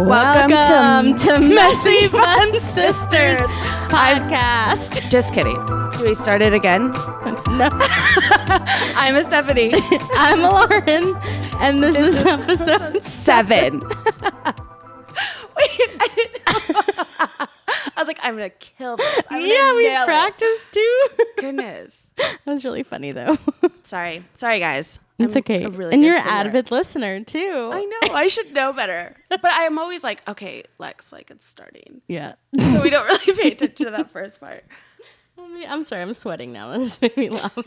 Welcome to Messy Fun Sisters podcast. Just kidding. Do we start it again? No. I'm Stephanie. I'm Lauren, and this is episode 7. Wait, I didn't know. I was like, I'm going to kill this. We practiced too. Goodness. That was really funny though. Sorry, guys. It's okay. And you're an avid listener too. I know. I should know better. But I'm always like, okay, Lex, like it's starting. Yeah. So we don't really pay attention to that first part. I'm sorry. I'm sweating now. That just made me laugh.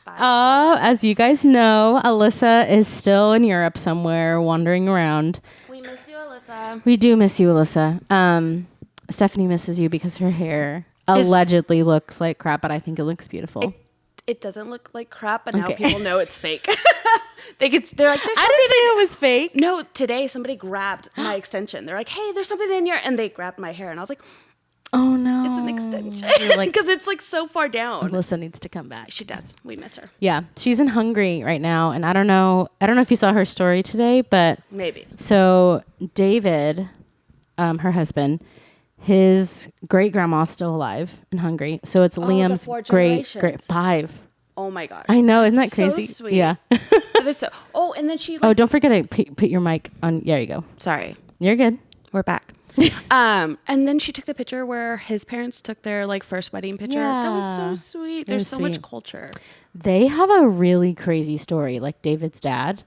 As you guys know, Alyssa is still in Europe somewhere, wandering around. We miss you, Alyssa. We do miss you, Alyssa. Stephanie misses you because her hair allegedly looks like crap, but I think it looks beautiful. It doesn't look like crap, but now people know it's fake. They're like, there's I didn't say it was fake. No, today somebody grabbed my extension. They're like, hey, there's something in your, and they grabbed my hair, and I was like, oh no, it's an extension, because it's like so far down. Alyssa needs to come back. She does. We miss her. Yeah, she's in Hungary right now, and I don't know if you saw her story today, but maybe. So David, her husband, his great grandma's still alive in Hungary, so it's Liam's great 5. Oh my gosh! I know, isn't that crazy? So sweet. Yeah. That is so. Oh, and then she. Don't forget to put your mic on. There you go. Sorry, you're good. We're back. And then she took the picture where his parents took their first wedding picture. Yeah. That was so sweet. There's so much culture. They have a really crazy story, like David's dad.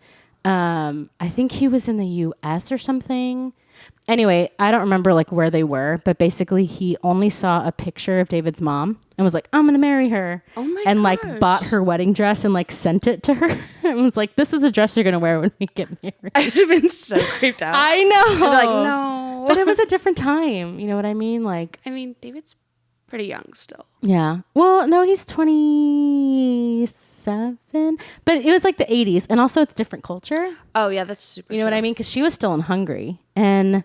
I think he was in the U.S. or something. Anyway, I don't remember where they were, but basically he only saw a picture of David's mom and was like, I'm going to marry her. Oh my and gosh. Bought her wedding dress and sent it to her and was like, this is a dress you're going to wear when we get married. I would have been so creeped out. I know. I'd be like, no. But it was a different time. You know what I mean? David's pretty young still. Yeah. Well, no, he's 27, but it was the 80s, and also it's a different culture. Oh yeah, that's super. You know what I mean? Because she was still in Hungary, and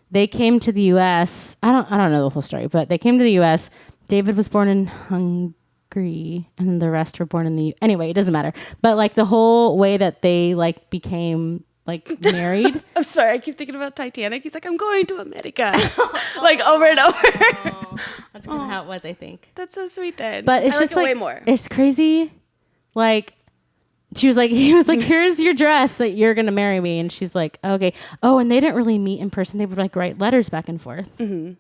they came to the U.S. I don't know the whole story, but they came to the U.S. David was born in Hungary, and the rest were born in the. Anyway, it doesn't matter. But the whole way that they became married. I'm sorry, I keep thinking about Titanic. He's like, I'm going to America, over and over. That's kind of how it was, I think. That's so sweet then. But it's just way more. It's crazy. He was like, here's your dress that you're going to marry me. And she's like, okay. Oh, and they didn't really meet in person. They would write letters back and forth. Mm-hmm.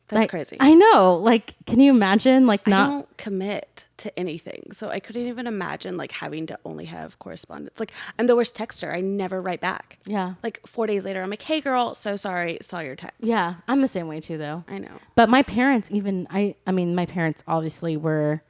That's crazy. I know. Can you imagine I don't commit to anything. So I couldn't even imagine having to only have correspondence. I'm the worst texter. I never write back. Yeah. 4 days later, I'm like, hey girl, so sorry, saw your text. Yeah. I'm the same way too though. I know. But my parents my parents obviously were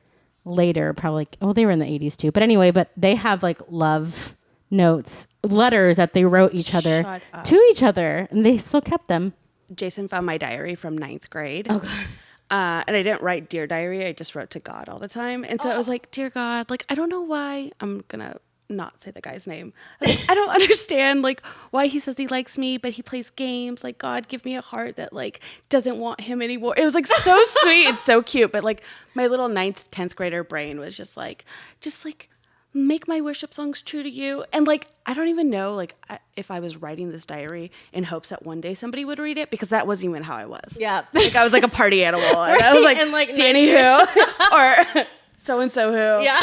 later, probably, they were in the 80s too. But anyway, they have love notes, letters that they wrote each other to each other, and they still kept them. Jason found my diary from 9th grade. Oh God. And I didn't write Dear Diary. I just wrote to God all the time. And so I was like, Dear God, I don't know why. I'm going to not say the guy's name. I don't understand why he says he likes me, but he plays games. God, give me a heart that doesn't want him anymore. It was so sweet and so cute. But my little 9th, 10th grader brain was just make my worship songs true to you. And I don't even know if I was writing this diary in hopes that one day somebody would read it, because that wasn't even how I was. Yeah. I was a party animal. And I was and Danny who or so-and-so who. Yeah.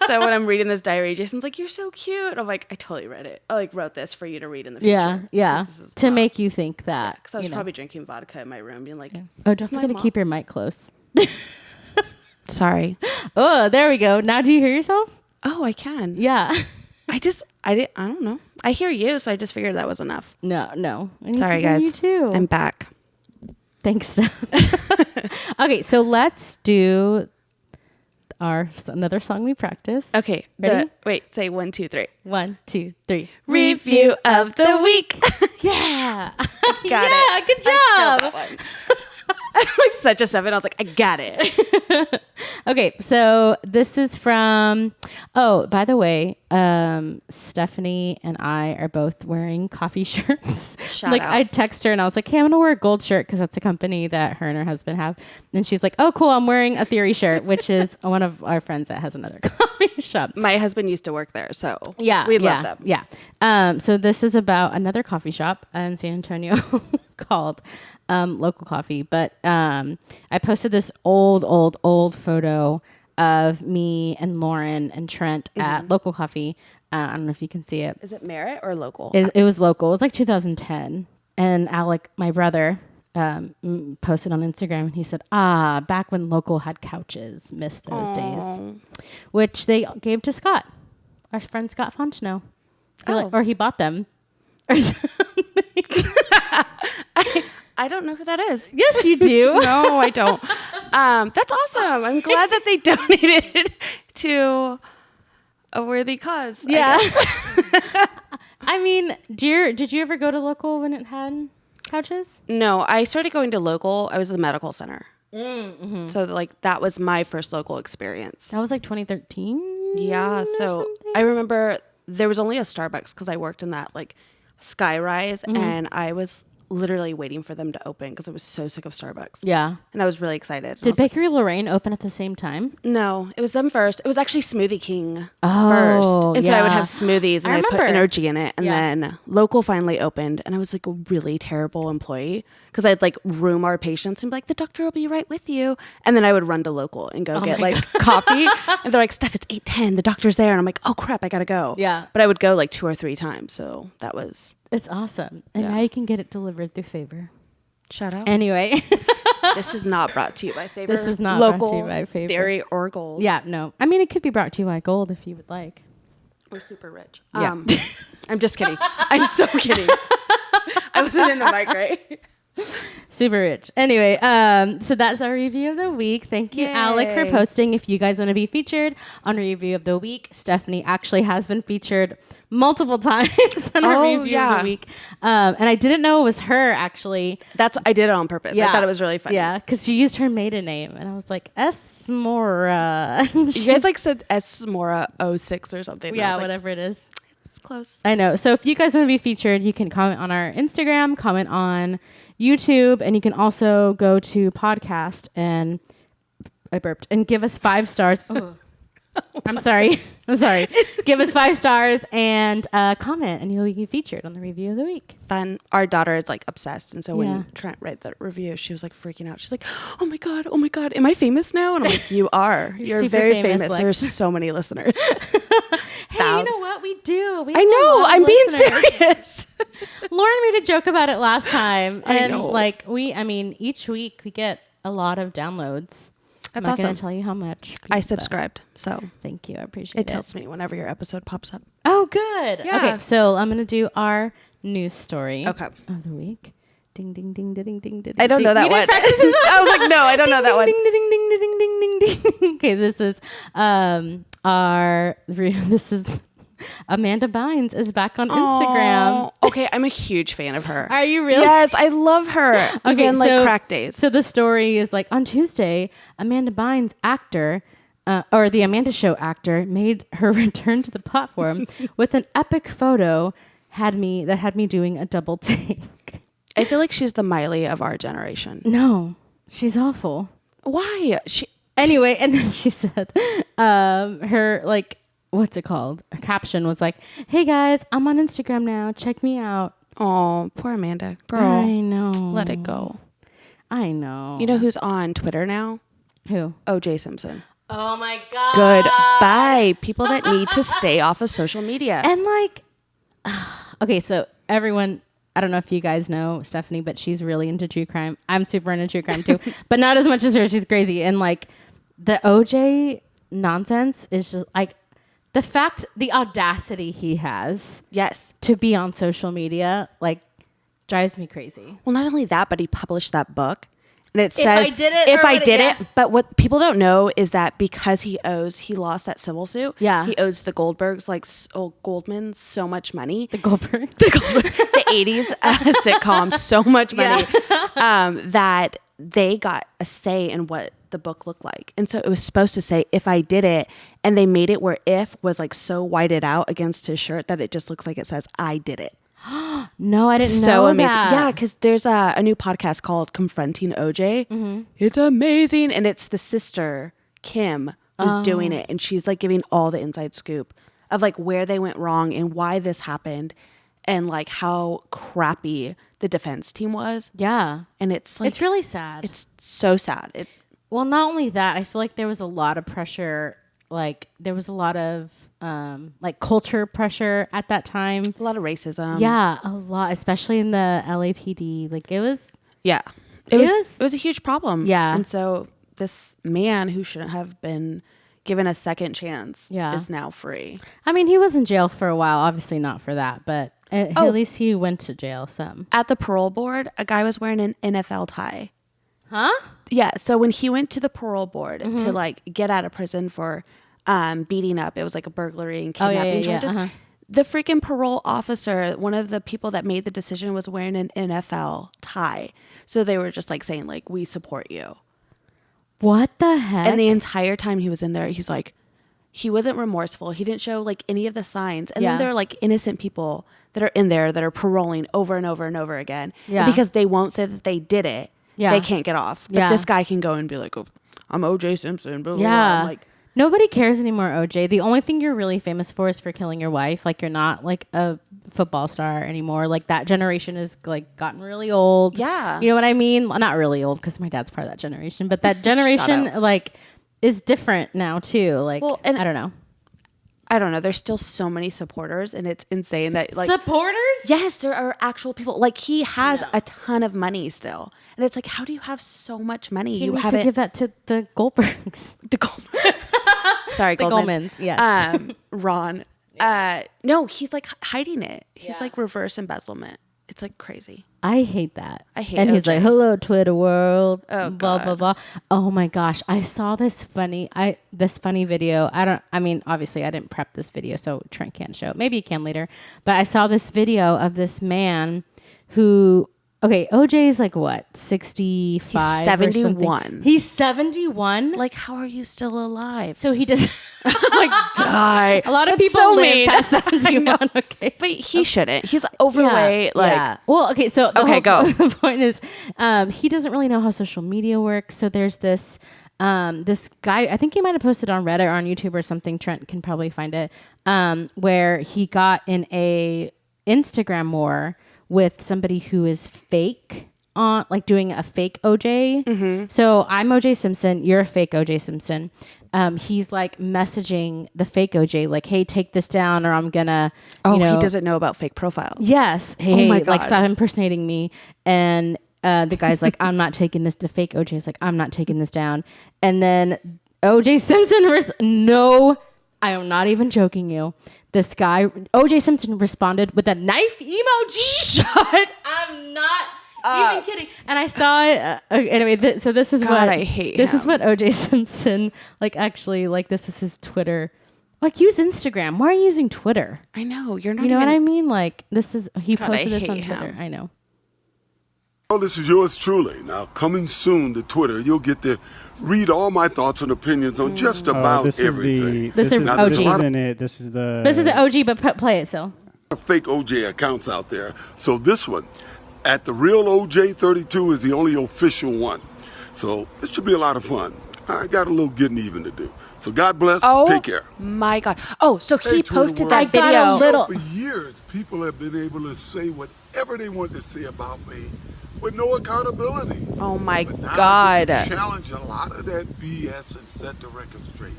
So when I'm reading this diary, Jason's like, you're so cute. I'm like, I totally read it. I wrote this for you to read in the future. Yeah. To make you think that. Because I was probably drinking vodka in my room being like, oh, don't forget to keep your mic close. Sorry. Oh, there we go. Now do you hear yourself? Oh, I can. Yeah. I don't know. I hear you, so I just figured that was enough. No. Sorry, guys. You too. I'm back. Thanks, Steph. Okay, so let's do another song we practice. Okay. Ready? Wait, say 1, 2, 3. 1, 2, 3. Review of the week. Yeah. Got it. Good job. I killed that one. I'm such a 7. I was like, I got it. Okay, so this is from, by the way, Stephanie and I are both wearing coffee shirts. Shout out. I text her and I was like, hey, I'm going to wear a gold shirt because that's a company that her and her husband have. And she's like, oh, cool, I'm wearing a Theory shirt, which is one of our friends that has another coffee coffee shop. My husband used to work there, so Yeah, we love them. Yeah. So this is about another coffee shop in San Antonio called Local Coffee. But I posted this old photo of me and Lauren and Trent at Local Coffee. I don't know if you can see it. Is it Merit or Local? It was local. It was like 2010. And Alec, my brother, posted on Instagram and he said, back when Local had couches. Missed those days. Which they gave to Scott, our friend Scott Fontenot. Or he bought them. Or something. I don't know who that is. Yes, you do. No, I don't. That's awesome. I'm glad that they donated to a worthy cause. Yeah. I mean, did you ever go to Local when it had couches? No, I started going to Local. I was at the medical center. So like that was my first Local experience. That was like 2013. Yeah. So I remember there was only a Starbucks because I worked in that like sky rise and I was literally waiting for them to open because I was so sick of Starbucks. Yeah. And I was really excited. Did Bakery Lorraine open at the same time? No, it was them first. It was actually Smoothie King first. And so I would have smoothies and I'd put energy in it. And then Local finally opened and I was like a really terrible employee because I'd like room our patients and be like, the doctor will be right with you. And then I would run to Local and go get like coffee. And they're like, Steph, it's 8:10. The doctor's there. And I'm like, oh crap, I got to go. Yeah. But I would go like 2 or 3 times. So that was... It's awesome. And now you can get it delivered through Favor. Shout out. Anyway. This is not brought to you by Favor. This is not Local, brought to you by Favor. Dairy or Gold. Yeah, no. I mean, it could be brought to you by Gold if you would like. We're super rich. Yeah. I'm just kidding. I'm so kidding. I wasn't in the mic, right? Super rich. Anyway, so that's our review of the week. Thank you, Alec, for posting. If you guys want to be featured on Review of the Week, Stephanie actually has been featured multiple times on our Review of the Week. And I didn't know it was her, actually. I did it on purpose. I thought it was really funny. Yeah, because she used her maiden name. And I was like, Esmora. You guys like said Esmora 06 or something. Yeah, like, whatever it is. It's close. I know. So if you guys want to be featured, you can comment on our Instagram, comment on YouTube, and you can also go to podcast and I burped and give us 5 stars. Oh. I'm sorry. Give us 5 stars and comment, and you'll be featured on the Review of the Week. Then our daughter is like obsessed, and so when Trent read that review, she was like freaking out. She's like, "Oh my god, am I famous now?" And I'm like, "You are. You're very famous. There's so many listeners." Hey, you know what we do? I know. I'm being serious. Lauren made a joke about it last time, and each week we get a lot of downloads. That's I'm not awesome. going to tell you how much. I subscribed, so thank you. I appreciate it. It tells me whenever your episode pops up. Oh, good. Yeah. Okay, so I'm going to do our news story of the week. Ding, ding, ding, ding, ding, ding. I don't know that one. I was like, no, I don't know that one. Ding, ding, ding, ding, ding, ding, ding, ding. Okay, this is Amanda Bynes is back on Instagram. Okay, I'm a huge fan of her. Are you really? Yes, I love her. Even like crack days. So the story is like on Tuesday, Amanda Bynes, actor, or the Amanda Show actor, made her return to the platform with an epic photo had me doing a double take. I feel like she's the Miley of our generation. No, she's awful. Why? Anyway, and then she said, her like, what's it called? Her caption was like, "Hey guys, I'm on Instagram now. Check me out." Oh, poor Amanda. Girl. I know. Let it go. I know. You know who's on Twitter now? Who? O.J. Simpson. Oh my God. Goodbye. People that need to stay off of social media. And like, okay, so everyone, I don't know if you guys know Stephanie, but she's really into true crime. I'm super into true crime too, but not as much as her. She's crazy. And like the OJ nonsense is just like, the audacity he has to be on social media, like, drives me crazy. Well, not only that, but he published that book. And it says, if I did it. But what people don't know is that because he lost that civil suit. Yeah. He owes the Goldbergs, Goldman, so much money. The Goldbergs? The 80s sitcom, so much money that they got a say in what the book looked like. And so it was supposed to say, if I did it, and they made it where if was like so whited out against his shirt that it just looks like it says, I did it. No, I didn't know So amazing. that. Yeah, because there's a new podcast called Confronting OJ. Mm-hmm. It's amazing. And it's the sister, Kim, was doing it, and she's like giving all the inside scoop of like where they went wrong and why this happened, and like how crappy the defense team was. Yeah. And it's like, it's really sad. It's so sad. Well, not only that, I feel like there was a lot of pressure. Like there was a lot of like culture pressure at that time. A lot of racism. Yeah, a lot, especially in the LAPD. Like it was. Yeah. It was a huge problem. Yeah. And so this man who shouldn't have been given a second chance is now free. I mean, he was in jail for a while. Obviously not for that, but at least he went to jail some. At the parole board, a guy was wearing an NFL tie. Huh? Yeah. So when he went to the parole board to like get out of prison for beating up, it was like a burglary and kidnapping charges. Uh-huh. The freaking parole officer, one of the people that made the decision, was wearing an NFL tie. So they were just like saying like, we support you. What the heck? And the entire time he was in there, he's like, he wasn't remorseful. He didn't show like any of the signs. And then there are like innocent people that are in there that are paroling over and over and over again. Yeah. And because they won't say that they did it, they can't get off. But this guy can go and be like, oh, I'm OJ Simpson. Blah, blah, blah. I'm like, nobody cares anymore, OJ. The only thing you're really famous for is for killing your wife. Like you're not like a football star anymore. Like that generation is like gotten really old. Yeah. You know what I mean? Well, not really old because my dad's part of that generation, but that generation like is different now too. Like, and I don't know. I don't know. There's still so many supporters, and it's insane that like supporters. Yes, there are actual people. Like he has a ton of money still, and it's like, how do you have so much money? He you needs have to give that to the Goldbergs. The Goldbergs. Sorry, the Goldmans. Yes. Ron. No, he's like hiding it. He's like reverse embezzlement. It's like crazy. I hate that. I hate And OJ. he's like, hello, Twitter world. Oh, blah, God. blah, blah. Oh my gosh. I saw this funny video. Obviously I didn't prep this video, so Trent can't show it. Maybe he can later. But I saw this video of this man who, OJ is like what, 65? He's 71. He's 71? Like, how are you still alive? So he does like die. A lot of That's people so live mean. past 71. Okay. But he shouldn't. He's overweight. Well, okay. So go. The point is, he doesn't really know how social media works. So there's this guy. I think he might have posted on Reddit or on YouTube or something. Trent can probably find it. Where he got in a Instagram war with somebody who is fake on, like doing a fake OJ. Mm-hmm. So I'm OJ Simpson. You're a fake OJ Simpson. He's like messaging the fake OJ, like, hey, take this down or I'm gonna, he doesn't know about fake profiles. Yes. Hey, my God. like stop impersonating me. And the guy's like, I'm not taking this. The fake OJ is like, I'm not taking this down. And then OJ Simpson, no, I am not even joking you. This guy, OJ Simpson, responded with a knife emoji. I'm not even kidding. And I saw it. Anyway, so this is God, I hate this him. is what OJ Simpson, like, actually, like, this is his Twitter. Like, use Instagram. Why are you using Twitter? I know. You're not You know even... what I mean? Like, this is, he God, posted I this on hate Twitter. him. I know. Well, this is yours truly. Now, coming soon to Twitter, you'll get to read all my thoughts and opinions on just about everything. This is Now, OG. there's a lot isn't it. This is the OG, but play it still. of fake OJ accounts out there. So this one, at the real OJ 32, is the only official one. So this should be a lot of fun. I got a little getting even to do. So God bless. Take care. My God. Oh, so he Hey, Twitter posted world. that I got a video. little- For years, people have been able to say whatever they want to say about me with no accountability. Oh my But now I God. get to challenge a lot of that BS and set the record straight.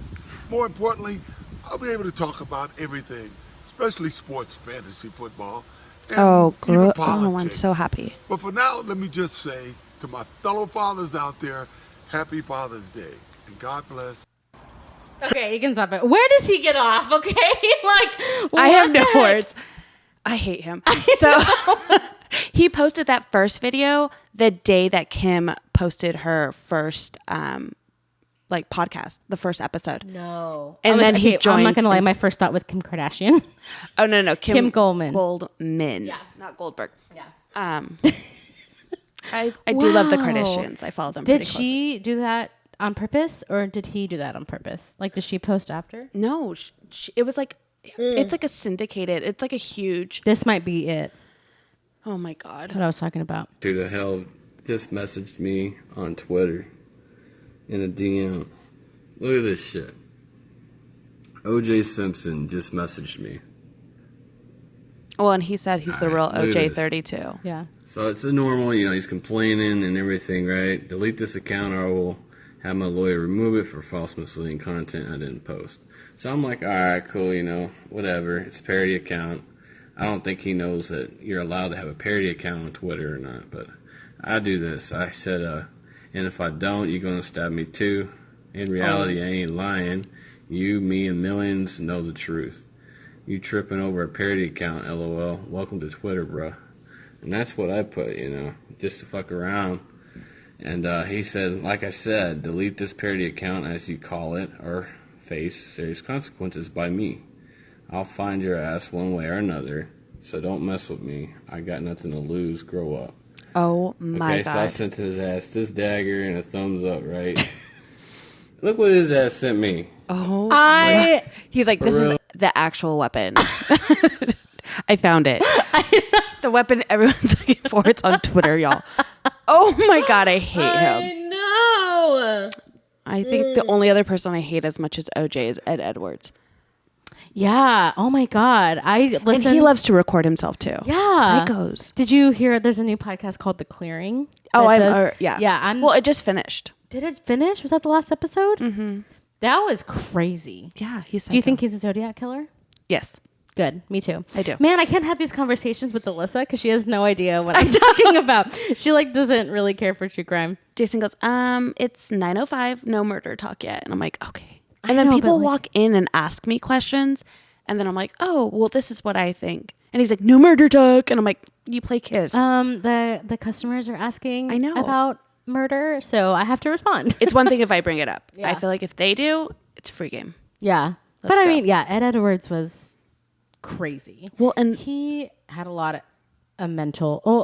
More importantly, I'll be able to talk about everything, especially sports, fantasy football, and even Oh, politics. I'm so happy. But for now, let me just say to my fellow fathers out there, happy Father's Day, and God bless. Okay, you can stop it. Where does he get off? Okay, like, I have what no the heck? words. I hate him. So he posted that first video the day that Kim posted her first like podcast, the first episode. No. And then he I'm not joins gonna lie. in- My first thought was Kim Kardashian. Oh no, Kim Goldman. Goldman. Yeah. Not Goldberg. Yeah. I do love the Wow. Kardashians. I follow them. Did pretty closely. she do that on purpose, or did he do that on purpose? Like, did she post after? No, it was like it's like a syndicated. It's like a huge. This might be it. Oh my God. What I was talking about. Who the hell just messaged me on Twitter in a DM? Look at this shit. O.J. Simpson just messaged me. Well, and he said he's the real Look at this. OJ32. Yeah. So it's a normal, he's complaining and everything, right? Delete this account or I will have my lawyer remove it for false misleading content I didn't post. So I'm like, all right, cool, whatever. It's a parody account. I don't think he knows that you're allowed to have a parody account on Twitter or not, but I do this. I said, and if I don't, you're going to stab me too. In reality, I ain't lying. You, me, and millions know the truth. You tripping over a parody account, LOL. Welcome to Twitter, bruh. And that's what I put, just to fuck around. And he said, like I said, delete this parody account, as you call it, or face serious consequences by me. I'll find your ass one way or another, so don't mess with me. I got nothing to lose. Grow up. Oh, my God. So I sent his ass this dagger and a thumbs up, right? Look what his ass sent me. Oh, he's like, this is the actual weapon. I found it. The weapon everyone's looking for. It's on Twitter, y'all. Oh my God, I hate him. I know. I think the only other person I hate as much as OJ is Ed Edwards. Yeah. Oh my God. And he loves to record himself too. Yeah. Psychos. Did you hear? There's a new podcast called The Clearing. Yeah. Yeah. Well, it just finished. Did it finish? Was that the last episode? Mm-hmm. That was crazy. Yeah, he's psycho. Do you think he's a Zodiac killer? Yes. Good. Me too. I do. Man, I can't have these conversations with Alyssa because she has no idea what I'm talking about. She doesn't really care for true crime. Jason goes, it's 9:05, no murder talk yet. And I'm like, okay. And I then know, people but, walk in and ask me questions. And then I'm like, oh, well, this is what I think. And he's like, no murder talk. And I'm like, you play Kiss. The customers are asking I know. about murder, so I have to respond. It's one thing if I bring it up. Yeah. I feel like if they do, it's free game. Yeah. Let's I go. mean, yeah, Ed Edwards was crazy. Well, and he had a lot of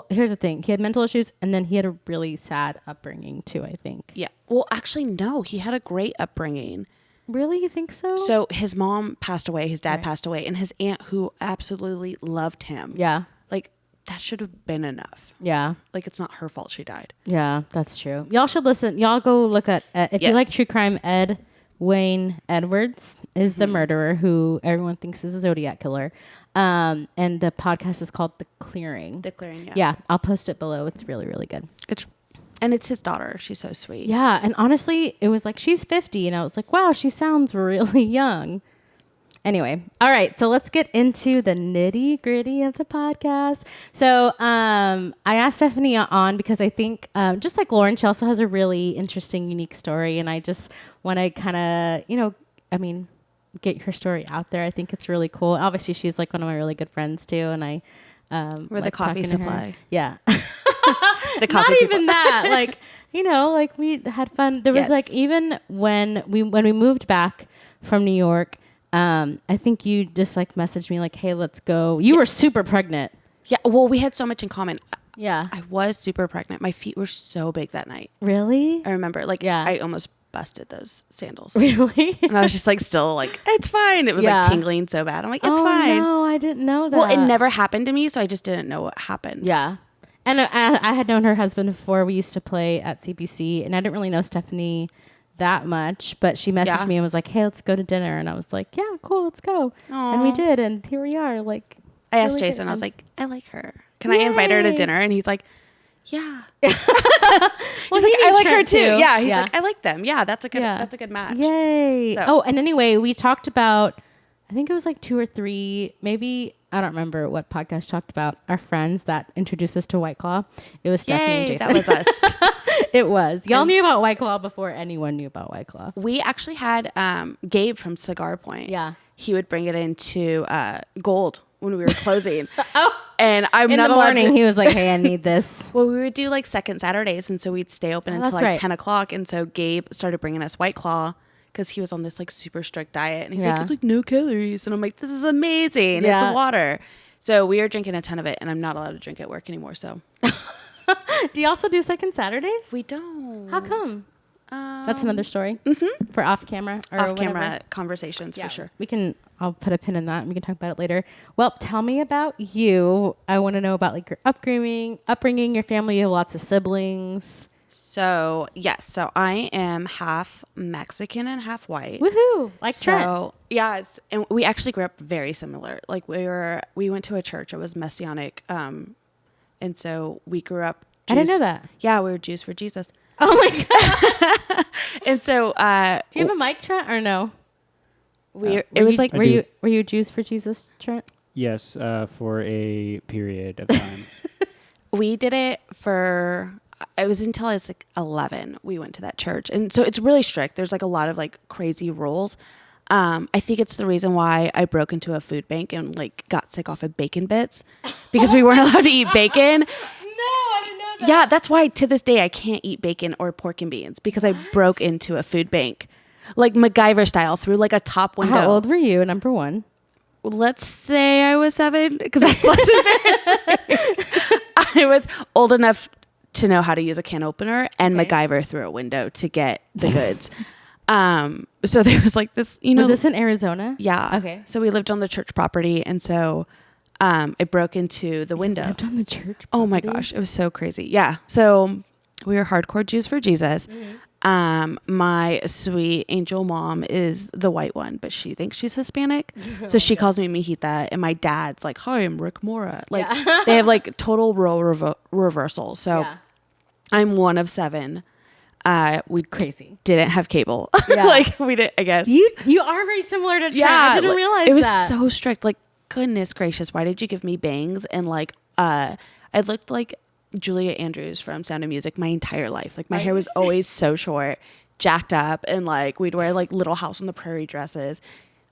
here's the thing. He had mental issues, and then he had a really sad upbringing too, I think. yeah. Well, actually, no. He had a great upbringing. Really? You think so? So his mom passed away. His dad passed away. And his aunt, who absolutely loved him. Yeah. Like, that should have been enough. Yeah. Like, it's not her fault she died. Yeah, that's true. Y'all should listen. Y'all go look at, if you Yes. like true crime, Ed Wayne Edwards is the murderer who everyone thinks is a Zodiac killer. And the podcast is called The Clearing. The Clearing, yeah. Yeah, I'll post it below. It's really, really good. It's his daughter. She's so sweet. Yeah, and honestly, it was like, she's 50, and I was like, wow, she sounds really young. Anyway, all right, so let's get into the nitty gritty of the podcast. So I asked Stephanie on because I think, just like Lauren, she also has a really interesting, unique story, and I just want to kind of, get her story out there. I think it's really cool. Obviously, she's like one of my really good friends too, and I We're the coffee supply. Yeah. The coffee Not people. even that. Like we had fun. There was Yes. like, even when we moved back from New York, I think you just like messaged me like, hey, let's go. You were super pregnant. Yeah. Well, we had so much in common. Yeah. I was super pregnant. My feet were so big that night. Really? I remember, Yeah. I almost busted those sandals. Really? And I was just like, still like, it's fine. It was Yeah. like tingling so bad. I'm like, it's fine. No, I didn't know that. Well, it never happened to me, so I just didn't know what happened. Yeah. And I had known her husband before. We used to play at CBC, and I didn't really know Stephanie that much, but she messaged Yeah. me and was like, hey, let's go to dinner. And I was like, yeah, cool, let's go. And we did, and here we are. Like, I asked really good Jason, I was friends. like, I like her. Can I invite her to Yay. dinner? And he's like, yeah. Well, He's like, he I knew like her Trent, too. Yeah. He's Yeah. like, I like them. Yeah, that's a good Yeah. that's a good match. Yay. So- Oh, and anyway, we talked about, I think it was like 2 or 3, maybe, I don't remember what podcast talked about our friends that introduced us to White Claw. It was Stephanie and Yay, Jason. that was us. It was. Y'all knew about White Claw before anyone knew about White Claw. We actually had Gabe from Cigar Point. Yeah. He would bring it into Gold when we were closing. Oh. And I'm In not the allowed morning, to- he was like, hey, I need this. Well, we would do like second Saturdays, and so we'd stay open until that's like right. 10 o'clock. And so Gabe started bringing us White Claw because he was on this like super strict diet. And he's Yeah. like, it's like no calories. And I'm like, this is amazing. It's Yeah. water. So we are drinking a ton of it, and I'm not allowed to drink at work anymore. So Do you also do second Saturdays? we don't. How come? That's another story for off camera or Off camera whatever. conversations for sure. I'll put a pin in that and we can talk about it later. Well, tell me about you. I want to know about like your upbringing, your family. You have lots of siblings. So yes, so I am half Mexican and half white. Woohoo! Like Trent. So yes, and we actually grew up very similar. Like we went to a church. It was Messianic, and so we grew up. I didn't know that. Yeah, we were Jews for Jesus. Oh my god! And so, do you have a mic, Trent, or no? It was like were you Jews for Jesus, Trent? Yes, for a period of time. we did it for. It was until I was like 11. We went to that church, and so it's really strict. There's like a lot of like crazy rules. I think it's the reason why I broke into a food bank and like got sick off of bacon bits because we weren't allowed to eat bacon. No, I didn't know that. Yeah, that's why to this day I can't eat bacon or pork and beans because I broke into a food bank, like MacGyver style, through like a top window. How old were you? Number one. Let's say I was 7 because that's less embarrassing. I was old enough to know how to use a can opener and MacGyver through a window to get the goods. So there was like this, Was this in Arizona? Yeah. Okay. So we lived on the church property, and so I broke into the window. Lived on the church property? Oh my gosh, it was so crazy. Yeah. So we were hardcore Jews for Jesus. My sweet angel mom is the white one, but she thinks she's Hispanic. So she calls me Mijita, and my dad's like, hi, I'm Rick Mora. Like they have like total role reversal. So I'm one of 7. We crazy. Didn't have cable. Yeah. Like we did, I guess. You are very similar to Trent. Yeah, I didn't realize it was that. so strict. Like, goodness gracious, why did you give me bangs? And like, I looked like Julia Andrews from Sound of Music my entire life. Like my hair was always so short, jacked up, and like we'd wear like Little House on the Prairie dresses.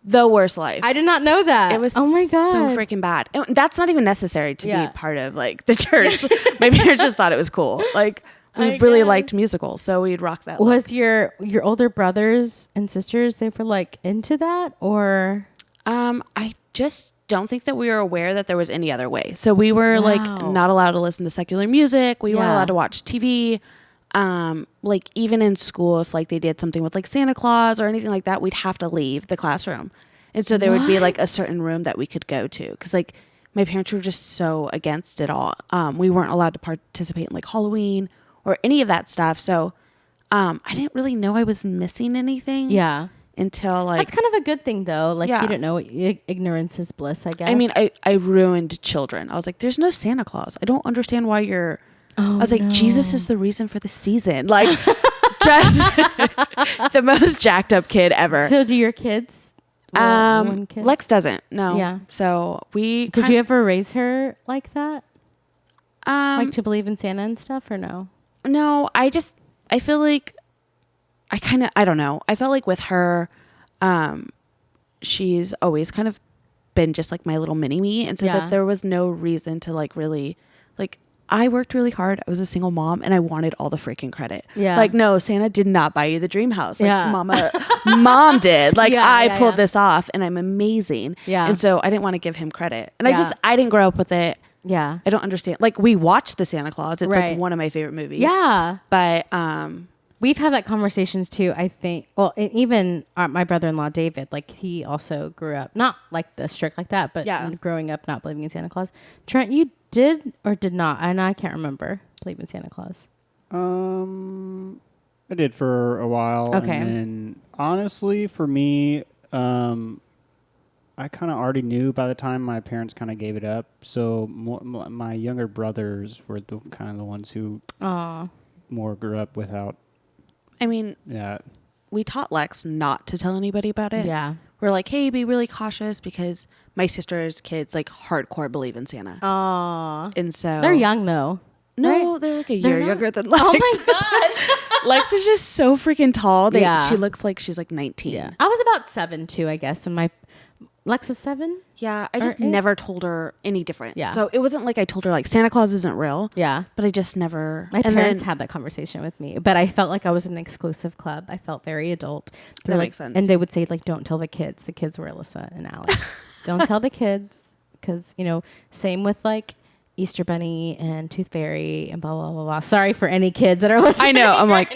The worst life. I did not know that. It was oh my god, so freaking bad. And that's not even necessary to Yeah. be part of like the church. My parents just thought it was cool. Like we I really guess. liked musicals, so we'd rock that. look. Was your older brothers and sisters, they were like into that, or? I just don't think that we were aware that there was any other way. So we were like Wow. not allowed to listen to secular music. We weren't Yeah. allowed to watch TV. Like even in school, if like they did something with like Santa Claus or anything like that, we'd have to leave the classroom. And so there would be like a certain room that we could go to. Cause like my parents were just so against it all. We weren't allowed to participate in like Halloween or any of that stuff. So, I didn't really know I was missing anything. Yeah. Until like, That's kind of a good thing though. Like Yeah. you didn't know ignorance is bliss, I guess. I mean, I ruined children. I was like, there's no Santa Claus. I don't understand why you're. I was like, no. Jesus is the reason for the season. Like, just the most jacked up kid ever. So do your kids? One kid? Lex doesn't. No. Yeah. So we. Did you ever raise her like that? Um. Like to believe in Santa and stuff, or no? No. I feel like. I don't know. I felt like with her, she's always kind of been just like my little mini me, and so Yeah. that there was no reason to like really like. I worked really hard. I was a single mom, and I wanted all the freaking credit. Yeah. Like, no, Santa did not buy you the dream house. Like, Yeah. mom did. Like, Yeah, I yeah, pulled yeah. this off, and I'm amazing. Yeah. And so I didn't want to give him credit. And Yeah. I didn't grow up with it. Yeah. I don't understand. Like, we watched the Santa Claus. It's Right. like one of my favorite movies. Yeah. But, We've had that conversations too, I think. Well, even my brother-in-law, David, like he also grew up, not like the strict like that, but Yeah. growing up not believing in Santa Claus. Trent, you did or did not? And I can't remember believe in Santa Claus. I did for a while. Okay. And then honestly, for me, I kind of already knew by the time my parents kind of gave it up. So my younger brothers were kind of the ones who Aw. more grew up without. I mean, Yeah. we taught Lex not to tell anybody about it. Yeah. We're like, hey, be really cautious because my sister's kids like hardcore believe in Santa. Aw. And so They're young though. No, right? they're like a They're year not? younger than Lex. Oh my god. Lex is just so freaking tall. Yeah. She looks like she's like 19. Yeah. I was about 7 too, I guess, when my Lex was 7. Yeah, I just Or eight? never told her any different. Yeah. So it wasn't like I told her like Santa Claus isn't real. Yeah. But I just never. My and parents then- had that conversation with me, but I felt like I was in an exclusive club. I felt very adult. They're That like, makes sense. And they would say, like, don't tell the kids. The kids were Alyssa and Alex. Don't tell the kids. Because, same with like Easter Bunny and Tooth Fairy and blah, blah, blah, blah. Sorry for any kids that are listening. I know. I'm like,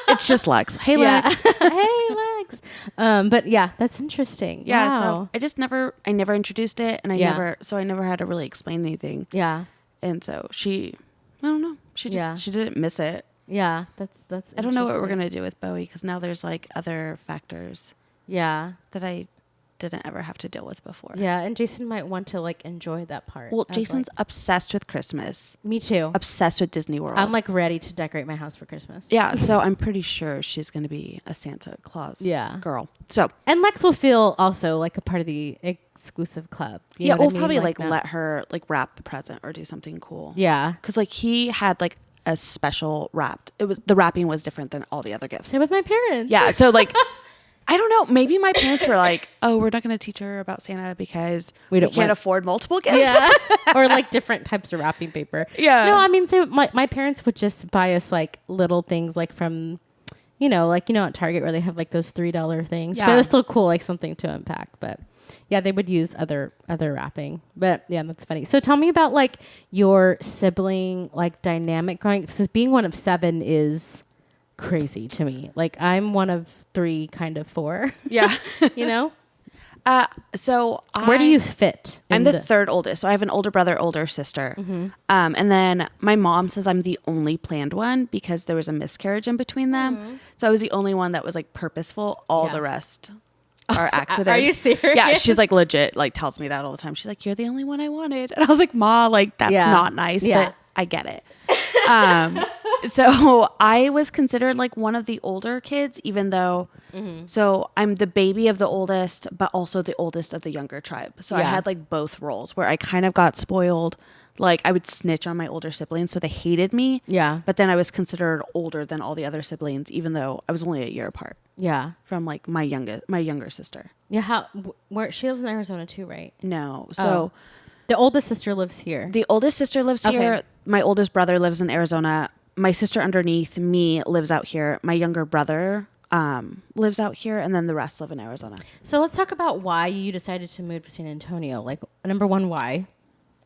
it's just Lex. Hey, Yeah. Lex. Hey, Lex. But yeah, that's interesting. Yeah. Wow. So I never introduced it, and I Yeah. never had to really explain anything. Yeah. And so I don't know. She didn't miss it. Yeah, that's. I don't know what we're interesting. going to do with Bowie because now there's like other factors Yeah, that I didn't ever have to deal with before. yeah, and Jason might want to like enjoy that part. Well, of, Jason's obsessed with Christmas, me too. obsessed with Disney World. I'm like ready to decorate my house for Christmas. yeah, so I'm pretty sure she's going to be a Santa Claus Yeah. girl. So, And Lex will feel also like a part of the exclusive club. You yeah, know what I we'll mean? probably like that. let her like wrap the present or do something cool. Yeah. Because like he had like a special wrapped. The wrapping was different than all the other gifts. Same with my parents. Yeah, so like I don't know. Maybe my parents were like, "Oh, we're not going to teach her about Santa because we don't can't want- afford multiple gifts." Yeah. Or like different types of wrapping paper. Yeah. No, I mean, say my parents would just buy us like little things like from, like, at Target where they have like those $3 things. But Yeah. it was still cool, like something to unpack. But yeah, they would use other wrapping. But yeah, that's funny. So tell me about like your sibling like dynamic growing, because being one of 7 is crazy to me. Like I'm one of 3, kind of 4. Yeah. you know? So Where do you fit? I'm in the third oldest, so I have an older brother, older sister, and then my mom says I'm the only planned one because there was a miscarriage in between them. So I was the only one that was like purposeful. All Yeah. the rest are accidents. Are you serious? Yeah, she's like legit, like tells me that all the time. She's like, "You're the only one I wanted," and I was like, "Ma, like that's Yeah. not nice, Yeah. but I get it." So I was considered like one of the older kids, even though. So I'm the baby of the oldest, but also the oldest of the younger tribe. So I Yeah. had like both roles where I kind of got spoiled. Like I would snitch on my older siblings, so they hated me. Yeah. But then I was considered older than all the other siblings, even though I was only a year apart Yeah. from like my younger sister. Yeah. Where she lives in Arizona too, right? No, so The oldest sister lives here. the oldest sister lives Okay. here. My oldest brother lives in Arizona. My sister underneath me lives out here. My younger brother lives out here, and then the rest live in Arizona. So let's talk about why you decided to move to San Antonio. Like, number one, why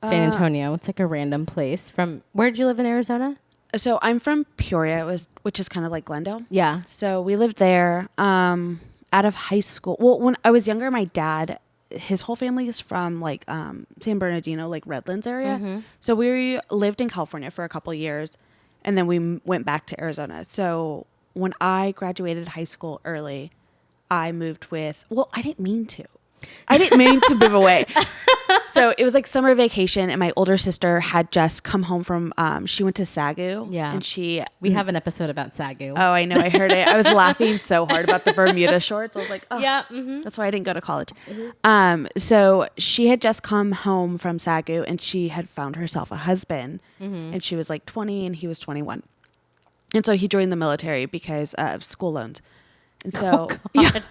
San Antonio? It's like a random place. From where did you live in Arizona? So I'm from Peoria, which is kind of like Glendale. Yeah. So we lived there out of high school. Well, when I was younger, my dad, his whole family is from like San Bernardino, like Redlands area. So we lived in California for a couple of years, and then we went back to Arizona. So when I graduated high school early, I moved with, well, I didn't mean to move away. So it was like summer vacation, and my older sister had just come home from, she went to Sagu. Yeah. And We have an episode about Sagu. oh, I know, I heard it. I was laughing so hard about the Bermuda shorts. I was like, oh, Yeah, that's why I didn't go to college. So she had just come home from Sagu, and she had found herself a husband, and she was like 20 and he was 21. And so he joined the military because of school loans. And so, yeah.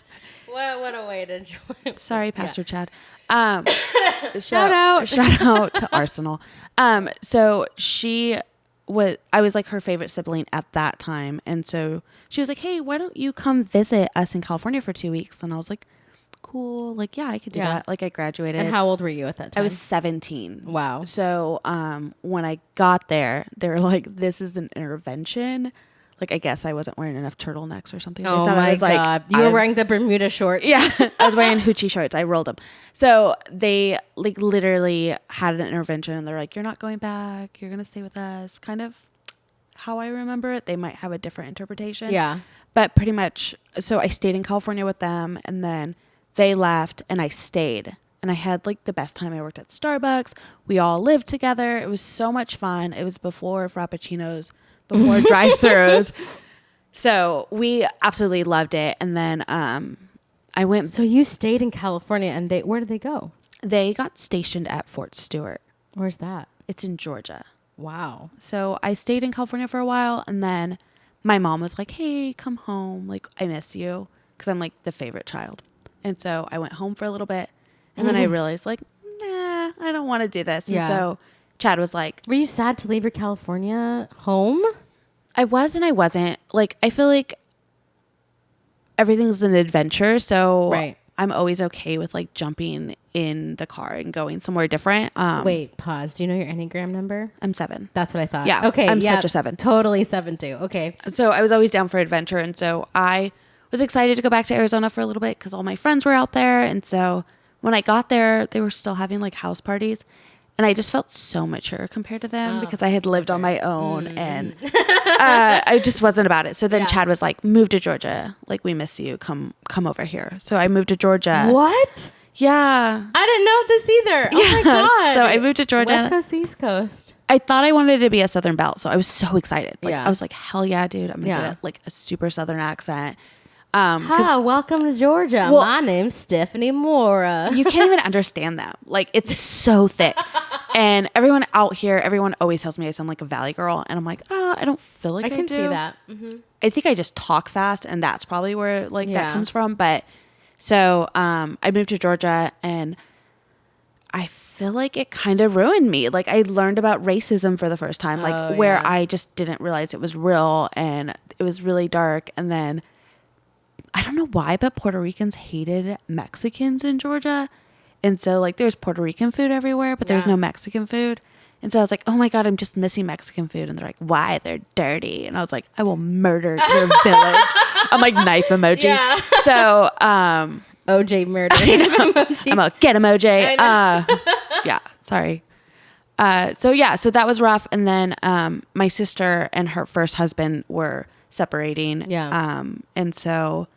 What a way to join. Sorry, Pastor Chad. Shout out. Shout out to Arsenal. So I was like her favorite sibling at that time. And so she was like, "Hey, why don't you come visit us in California for 2 weeks?" And I was like, "Cool. Like, yeah, I could do Yeah. that." Like I graduated. And how old were you at that time? I was 17. Wow. So when I got there, they were like, "This is an intervention." Like, I guess I wasn't wearing enough turtlenecks or something. They Oh thought my I was like, God. You were wearing the Bermuda shorts. yeah, I was wearing hoochie shorts. I rolled them. So they like literally had an intervention, and they're like, "You're not going back. You're going to stay with us." Kind of how I remember it. They might have a different interpretation. Yeah. But pretty much, so I stayed in California with them, and then they left, and I stayed. And I had like the best time. I worked at Starbucks. We all lived together. It was so much fun. It was before Frappuccinos, before drive-thrus. So we absolutely loved it. And then I went. So you stayed in California, and where did they go? They got stationed at Fort Stewart. Where's that? It's in Georgia. Wow. So I stayed in California for a while, and then my mom was like, "Hey, come home. Like, I miss you," because I'm like the favorite child. And so I went home for a little bit, and then I realized like, nah, I don't want to do this. Yeah. And so Chad was like, Were you sad to leave your California home? I was and I wasn't. Like, I feel like everything's an adventure, so Right. I'm always okay with like jumping in the car and going somewhere different. Wait, pause. Do you know your Enneagram number? I'm 7. That's what I thought. Yeah, Okay. I'm yeah, such a 7. Totally 7 too. Okay. So I was always down for adventure, and so I was excited to go back to Arizona for a little bit because all my friends were out there. And so when I got there, they were still having like house parties, And I just felt so mature compared to them because I had lived on my own and I just wasn't about it. So then Chad was like, move to Georgia. Like, we miss you. Come over here. So I moved to Georgia. What? Yeah. I didn't know this either. Oh my God. So I moved to Georgia. West Coast, East Coast. I thought I wanted to be a Southern Belle. So I was so excited. Like, Yeah. I was like, hell yeah, dude. I'm going to get like a super Southern accent. Hi, welcome to Georgia. Well, my name's Stephanie Mora. You can't even understand them. Like, it's so thick. And everyone out here, everyone always tells me I sound like a Valley girl. And I'm like, I don't feel like I can do. see that. Mm-hmm. I think I just talk fast, and that's probably where like that comes from. But so I moved to Georgia, and I feel like it kind of ruined me. Like, I learned about racism for the first time, like where I just didn't realize it was real, and it was really dark. And then I don't know why, but Puerto Ricans hated Mexicans in Georgia. And so like there's Puerto Rican food everywhere, but there's no Mexican food. And so I was like, oh my God, I'm just missing Mexican food. And they're like, why? They're dirty. And I was like, I will murder your village. I'm like, knife emoji. Yeah. So OJ murder emoji. I'm a get emoji. Yeah, sorry. So that was rough. And then my sister and her first husband were separating. Yeah. And so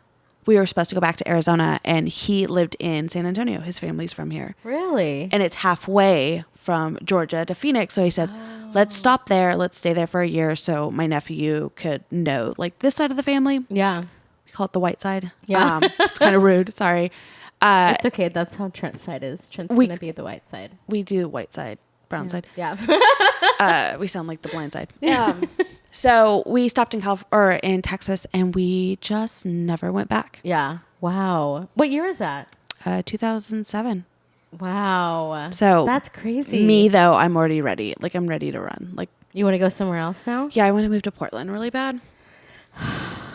we were supposed to go back to Arizona, and he lived in San Antonio. His family's from here. Really? And it's halfway from Georgia to Phoenix. So he said, let's stop there. Let's stay there for a year so my nephew could know like this side of the family. Yeah. We call it the white side. Yeah. It's kind of rude. Sorry. It's okay. That's how Trent's side is. Trent's going to be the white side. We do white side, brown side. Yeah. We sound like the blind side. Yeah. So we stopped in Texas, and we just never went back. Yeah. Wow. What year is that? 2007. Wow. So that's crazy. Me though, I'm already ready. Like, I'm ready to run. Like, you want to go somewhere else now? Yeah, I want to move to Portland really bad.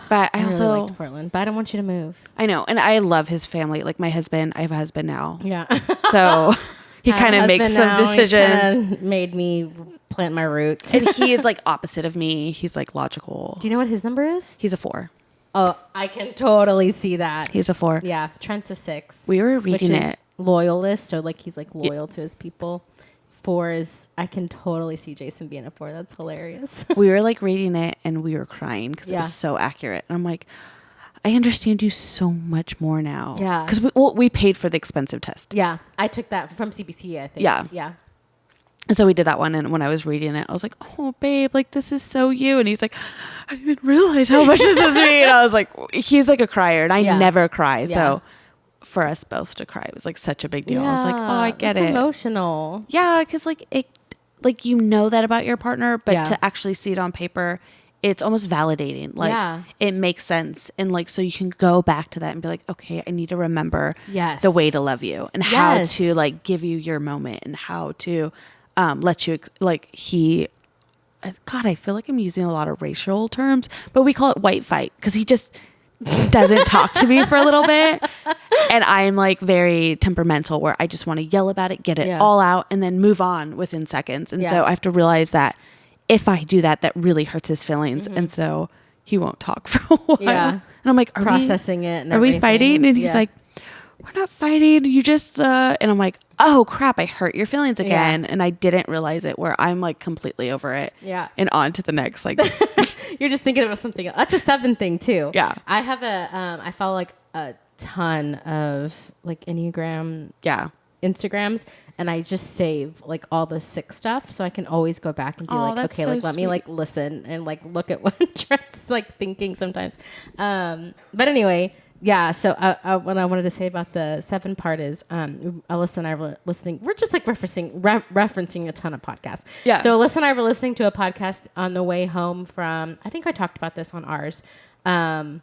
But I also really liked Portland, but I don't want you to move. I know, and I love his family. Like my husband, I have a husband now. Yeah. So he kind of makes some decisions. Made me plant my roots. And he is like opposite of me. He's like logical. Do you know what his number is? He's a 4. Oh, I can totally see that. He's a 4. Yeah, Trent's a 6. We were reading which is it. Loyalist, so like he's like loyal to his people. 4 is, I can totally see Jason being a 4. That's hilarious. We were like reading it, and we were crying because it was so accurate. And I'm like, I understand you so much more now. Yeah. Because we paid for the expensive test. Yeah, I took that from CBC, I think. Yeah. Yeah. And so we did that one, and when I was reading it, I was like, oh, babe, like, this is so you. And he's like, I didn't even realize how much this is me. And I was like, he's like a crier, and I never cry. Yeah. So for us both to cry, it was like such a big deal. I was like, oh, I get it. It's emotional. Yeah, because like you know that about your partner, but to actually see it on paper, it's almost validating. Like, it makes sense. And like, so you can go back to that and be like, okay, I need to remember the way to love you and how to like give you your moment and how to let you like God, I feel like I'm using a lot of racial terms, but we call it white fight because he just doesn't talk to me for a little bit. And I'm like very temperamental where I just want to yell about it, get it all out, and then move on within seconds. And so I have to realize that if I do that, that really hurts his feelings. Mm-hmm. And so he won't talk for a while. Yeah. And I'm like, processing it. And are we fighting? And he's like, we're not fighting. You just, and I'm like, oh crap, I hurt your feelings again. Yeah. And I didn't realize it where I'm like completely over it. Yeah. And on to the next, like. You're just thinking about something else. That's a 7 thing too. Yeah. I have I follow like a ton of like Enneagram Instagrams, and I just save like all the 6 stuff so I can always go back and be like, okay, so like let me like listen and like look at what Trent's like thinking sometimes. But anyway, yeah. So what I wanted to say about the 7 part is Alyssa and I were listening. We're just like referencing a ton of podcasts. Yeah. So Alyssa and I were listening to a podcast on the way home from, I think I talked about this on ours, from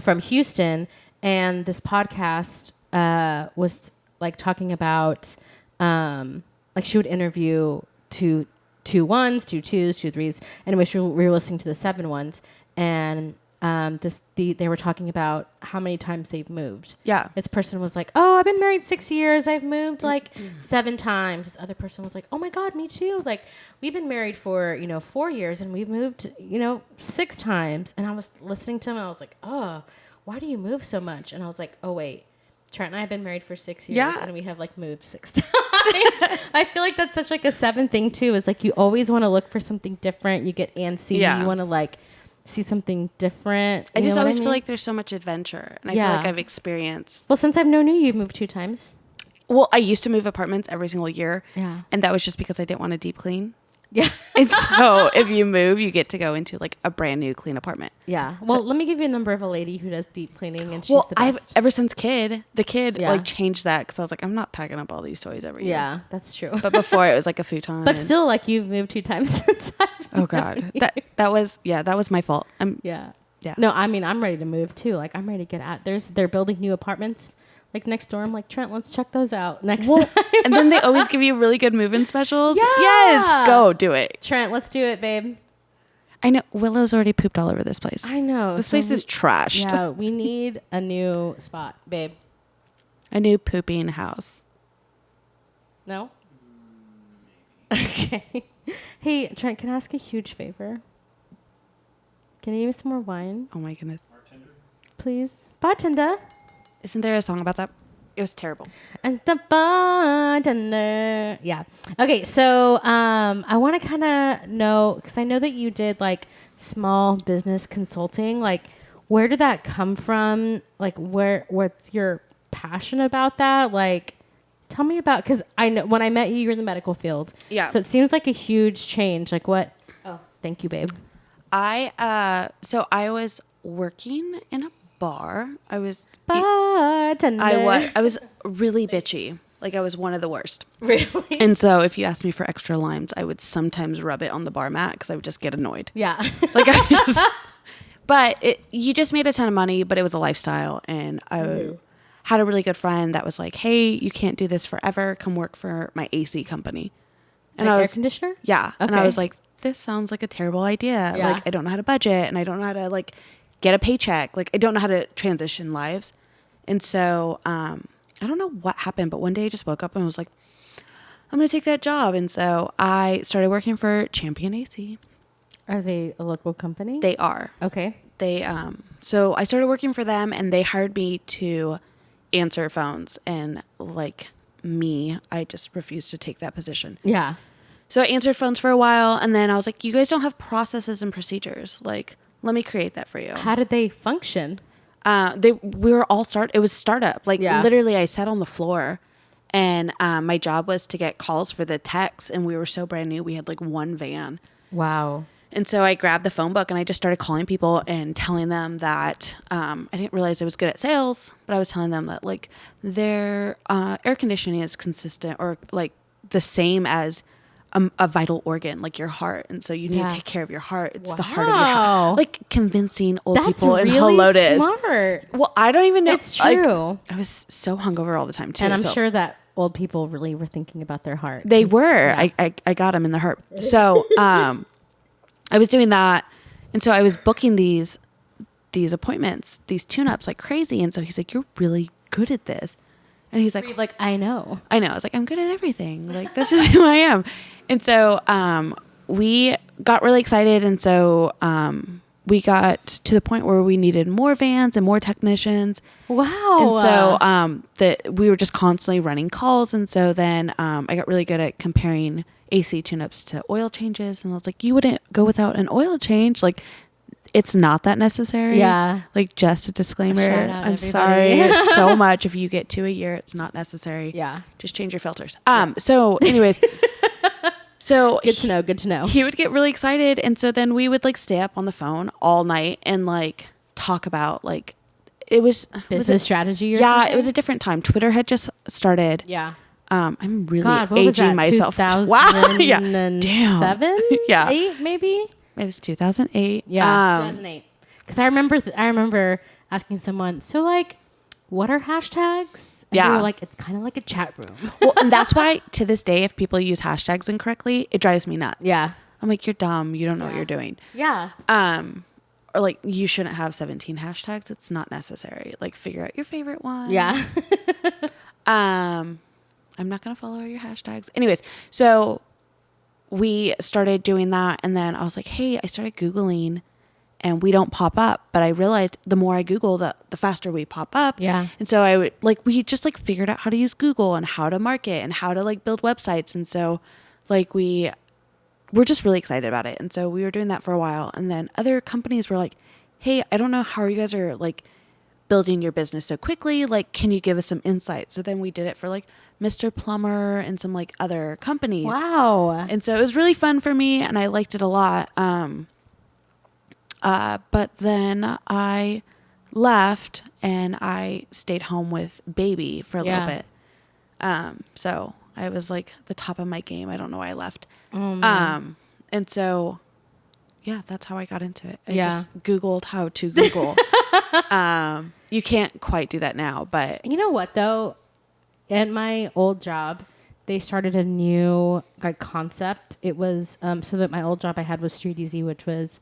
Houston. And this podcast was like talking about like she would interview two 1s, 2 2s, 2 3s. Anyway, we were listening to the 7 ones, and they were talking about how many times they've moved. Yeah. This person was like, oh, I've been married 6 years. I've moved like 7 times. This other person was like, oh my God, me too. Like, we've been married for, 4 years and we've moved, 6 times. And I was listening to them and I was like, oh, why do you move so much? And I was like, oh wait, Trent and I have been married for 6 years, Yeah. and we have like moved 6 times. I feel like that's such like a 7 thing too. Is like you always want to look for something different. You get antsy. Yeah. You want to like see something different. I You just know what always mean? feel like there's so much adventure, and I feel Yeah. like I've experienced. Well, since I've known you, you've moved 2 times. Well, I used to move apartments every single year, Yeah. and that was just because I didn't want to deep clean. Yeah. And so if you move, you get to go into like a brand new clean apartment. Yeah. Well, let me give you a number of a lady who does deep cleaning, and she's Well, the I've best. ever since the kid Yeah. like changed that because I was like, I'm not packing up all these toys every year. Yeah, that's true. But before it was like a futon. But and- still, like you've moved 2 times since I've oh god, that was my fault. Yeah. Yeah. No, I mean, I'm ready to move too. Like, I'm ready to get out. They're building new apartments like next door. I'm like, Trent, let's check those out next Well, time. and then they always give you really good move-in specials. Yeah. Yes, go do it. Trent, let's do it, babe. I know Willow's already pooped all over this place. I know. This So place is trashed. Yeah, we need a new spot, babe. A new pooping house. No? Okay. Hey, Trent, can I ask a huge favor? Can you give me some more wine, Oh my goodness. please? Bartender. Isn't there a song about that? It was terrible. And the bartender. Yeah. Okay. So I want to kind of know, because I know that you did like small business consulting. Like, where did that come from? Like, what's your passion about that? Like, tell me about, because I know when I met you, you were in the medical field. Yeah. So it seems like a huge change. Like, what? Oh, thank you, babe. I was working in a bar. Bartender. I was really bitchy. Like I was one of the worst. Really? And so if you asked me for extra limes, I would sometimes rub it on the bar mat because I would just get annoyed. Yeah. Like you just made a ton of money, but it was a lifestyle. And I had a really good friend that was like, hey, you can't do this forever. Come work for my AC company. And Like I air was, conditioner? yeah. And I Okay. was like, this sounds like a terrible idea. Yeah. Like I don't know how to budget and I don't know how to like get a paycheck. Like I don't know how to transition lives. And so, I don't know what happened, but one day I just woke up and was like, I'm going to take that job. And so I started working for Champion AC. Are they a local company? They are. Okay. So I started working for them and they hired me to answer phones. And like me, I just refused to take that position. Yeah. So I answered phones for a while and then I was like, you guys don't have processes and procedures. Like, let me create that for you. How did they function? We were all it was startup. Like Yeah. literally I sat on the floor and my job was to get calls for the techs and we were so brand new. We had like one van. Wow. And so I grabbed the phone book and I just started calling people and telling them that I didn't realize I was good at sales, but I was telling them that like their air conditioning is consistent or like the same as a vital organ, like your heart. And so you need Yeah. to take care of your heart. It's the heart of your Wow. heart. Like convincing old That's people in really Helotes. smart. Well, I don't even know. It's like, true. I was so hungover all the time too. And I'm so sure that old people really were thinking about their heart. they 'Cause- were. yeah. I got them in the heart. So I was doing that, and so I was booking these appointments, these tune-ups like crazy. And so he's like, "You're really good at this," and he's like, Like, I know. I know. I was like, I'm good at everything. Like, that's just who I am. And so we got really excited. And so we got to the point where we needed more vans and more technicians. Wow. And so we were just constantly running calls. And so then I got really good at comparing AC tune-ups to oil changes. And I was like, you wouldn't go without an oil change. Like, it's not that necessary. Yeah. Like, just a disclaimer. Shout out, I'm everybody. sorry so much. If you get 2 a year, it's not necessary. Yeah. Just change your filters. So anyways, so Good to know. Good to know. he would get really excited. And so then we would like stay up on the phone all night and like talk about like, it was Business strategy or yeah, something? it was a different time. Twitter had just started. Yeah. I'm really God, what was aging that? myself. 2007? Wow. Yeah. Damn. Yeah. 8 maybe? It was 2008. Yeah. 2008. Because I remember asking someone, so like, what are hashtags? And Yeah. they were like, it's kind of like a chat room. Well, and that's why to this day, if people use hashtags incorrectly, it drives me nuts. Yeah. I'm like, you're dumb. You don't know what you're doing. Yeah. Or like, you shouldn't have 17 hashtags. It's not necessary. Like, figure out your favorite one. Yeah. I'm not going to follow your hashtags. Anyways, so we started doing that. And then I was like, hey, I started Googling and we don't pop up. But I realized the more I Google, the faster we pop up. Yeah. And so I would like, we just like figured out how to use Google and how to market and how to like build websites. And so like we're just really excited about it. And so we were doing that for a while. And then other companies were like, hey, I don't know how you guys are like building your business so quickly. Like, can you give us some insight? So then we did it for like Mr. Plumber and some like other companies. Wow. And so it was really fun for me and I liked it a lot. But then I left and I stayed home with baby for a little bit. So I was like the top of my game. I don't know why I left. And so, yeah, that's how I got into it. I just Googled how to Google. You can't quite do that now, but You know what though? At my old job, they started a new like concept. It was so that my old job I had was Street Easy, which was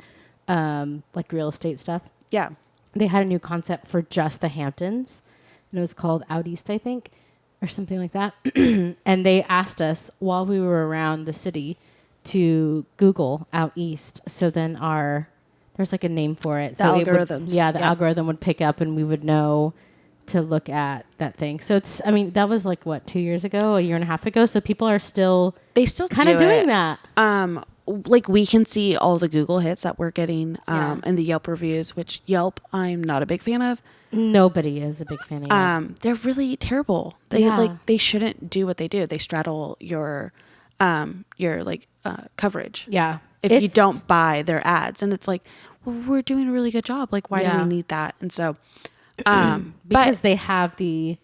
like real estate stuff. yeah. They had a new concept for just the Hamptons, and it was called Out East, I think, or something like that. And they asked us while we were around the city to Google Out East. So then there's like a name for it. The so algorithms. The algorithm would pick up and we would know to look at that thing. So that was like what, 2 years ago, a year and a half ago. So people are still They still kind of doing it. that. Like we can see all the Google hits that we're getting and the Yelp reviews, which Yelp I'm not a big fan of. Nobody is a big fan of Yelp. They're really terrible. They shouldn't do what they do. They straddle your coverage. Yeah. If you don't buy their ads, and it's like, well, we're doing a really good job. Like, why do Yeah. we need that? And so, because they have the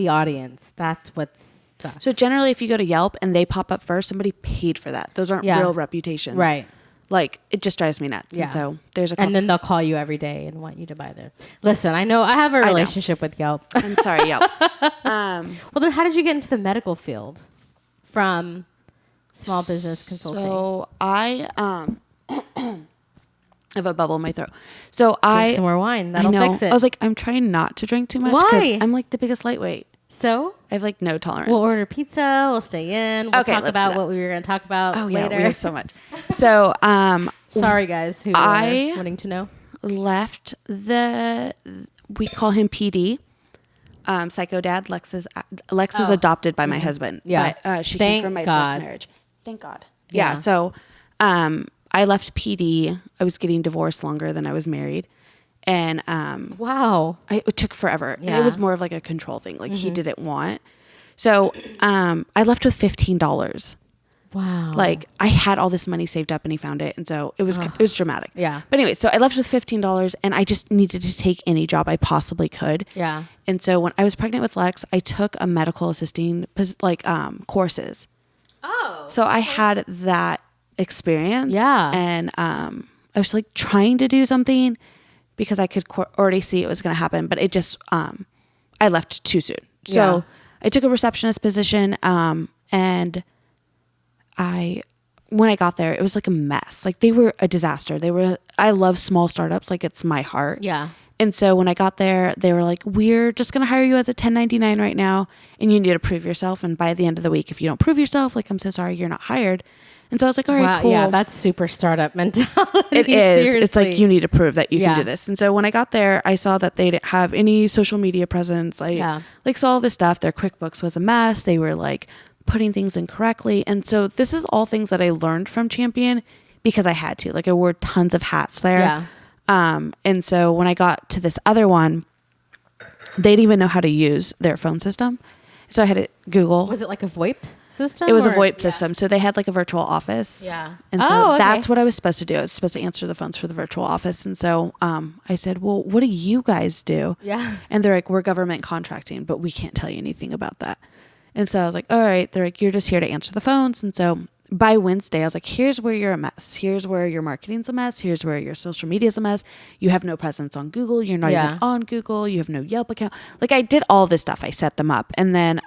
audience. That's what sucks. so generally, if you go to Yelp and they pop up first, somebody paid for that. Those aren't real reputations, Right. Like it just drives me nuts. Yeah. And so there's And then they'll call you every day and want you to buy their. Listen, I know I have a relationship with Yelp. I'm sorry, Yelp. Well, then how did you get into the medical field from small business consulting? So I have a bubble in my throat. So Drink some more wine. That'll I know. fix it. I was like, I'm trying not to drink too much. Why? 'Cause I'm like the biggest lightweight. So I have like no tolerance. we'll order pizza. We'll stay in. We'll Okay, talk let's do about that. what we were going to talk about Oh later. yeah, we have so much. So Sorry, guys, who I- are wanting to know. left we call him PD. Psycho Dad. Lex is adopted by my husband. Yeah. But she Thank came from my God. first marriage. Thank God. Yeah. Yeah. So I left PD. I was getting divorced longer than I was married. And Wow. it took forever. And Yeah. it was more of like a control thing. Like he didn't want. So I left with $15. Wow. Like I had all this money saved up and he found it. And so it was dramatic. Yeah. But anyway, so I left with $15 and I just needed to take any job I possibly could. Yeah. And so when I was pregnant with Lex, I took a medical assisting courses. Oh. So I had that experience. Yeah. And I was like trying to do something because I could already see it was going to happen, but it just I left too soon. So Yeah. I took a receptionist position and when I got there, it was like a mess. Like they were a disaster. I love small startups. Like it's my heart. Yeah. And so when I got there, they were like, we're just going to hire you as a 1099 right now. And you need to prove yourself. And by the end of the week, if you don't prove yourself, like, I'm so sorry, you're not hired. And so I was like, all right, Wow. cool. Yeah. That's super startup mentality. It is. Seriously. It's like you need to prove that you Yeah. can do this. And so when I got there, I saw that they didn't have any social media presence. I saw all this stuff. Their QuickBooks was a mess. They were like putting things incorrectly. And so this is all things that I learned from Champion because I had to. Like I wore tons of hats there. Yeah. And so when I got to this other one, they didn't even know how to use their phone system. So I had to Google. Was it like a VoIP system? It was a or- VoIP system. So they had like a virtual office. Yeah. And so Oh, okay. that's what I was supposed to do. I was supposed to answer the phones for the virtual office. And so I said, well, what do you guys do? Yeah. And they're like, we're government contracting, but we can't tell you anything about that. And so I was like, all right. They're like, you're just here to answer the phones. And so by Wednesday, I was like, here's where you're a mess. Here's where your marketing's a mess. Here's where your social media's a mess. You have no presence on Google. You're not even on Google. You have no Yelp account. Like I did all this stuff. I set them up. And then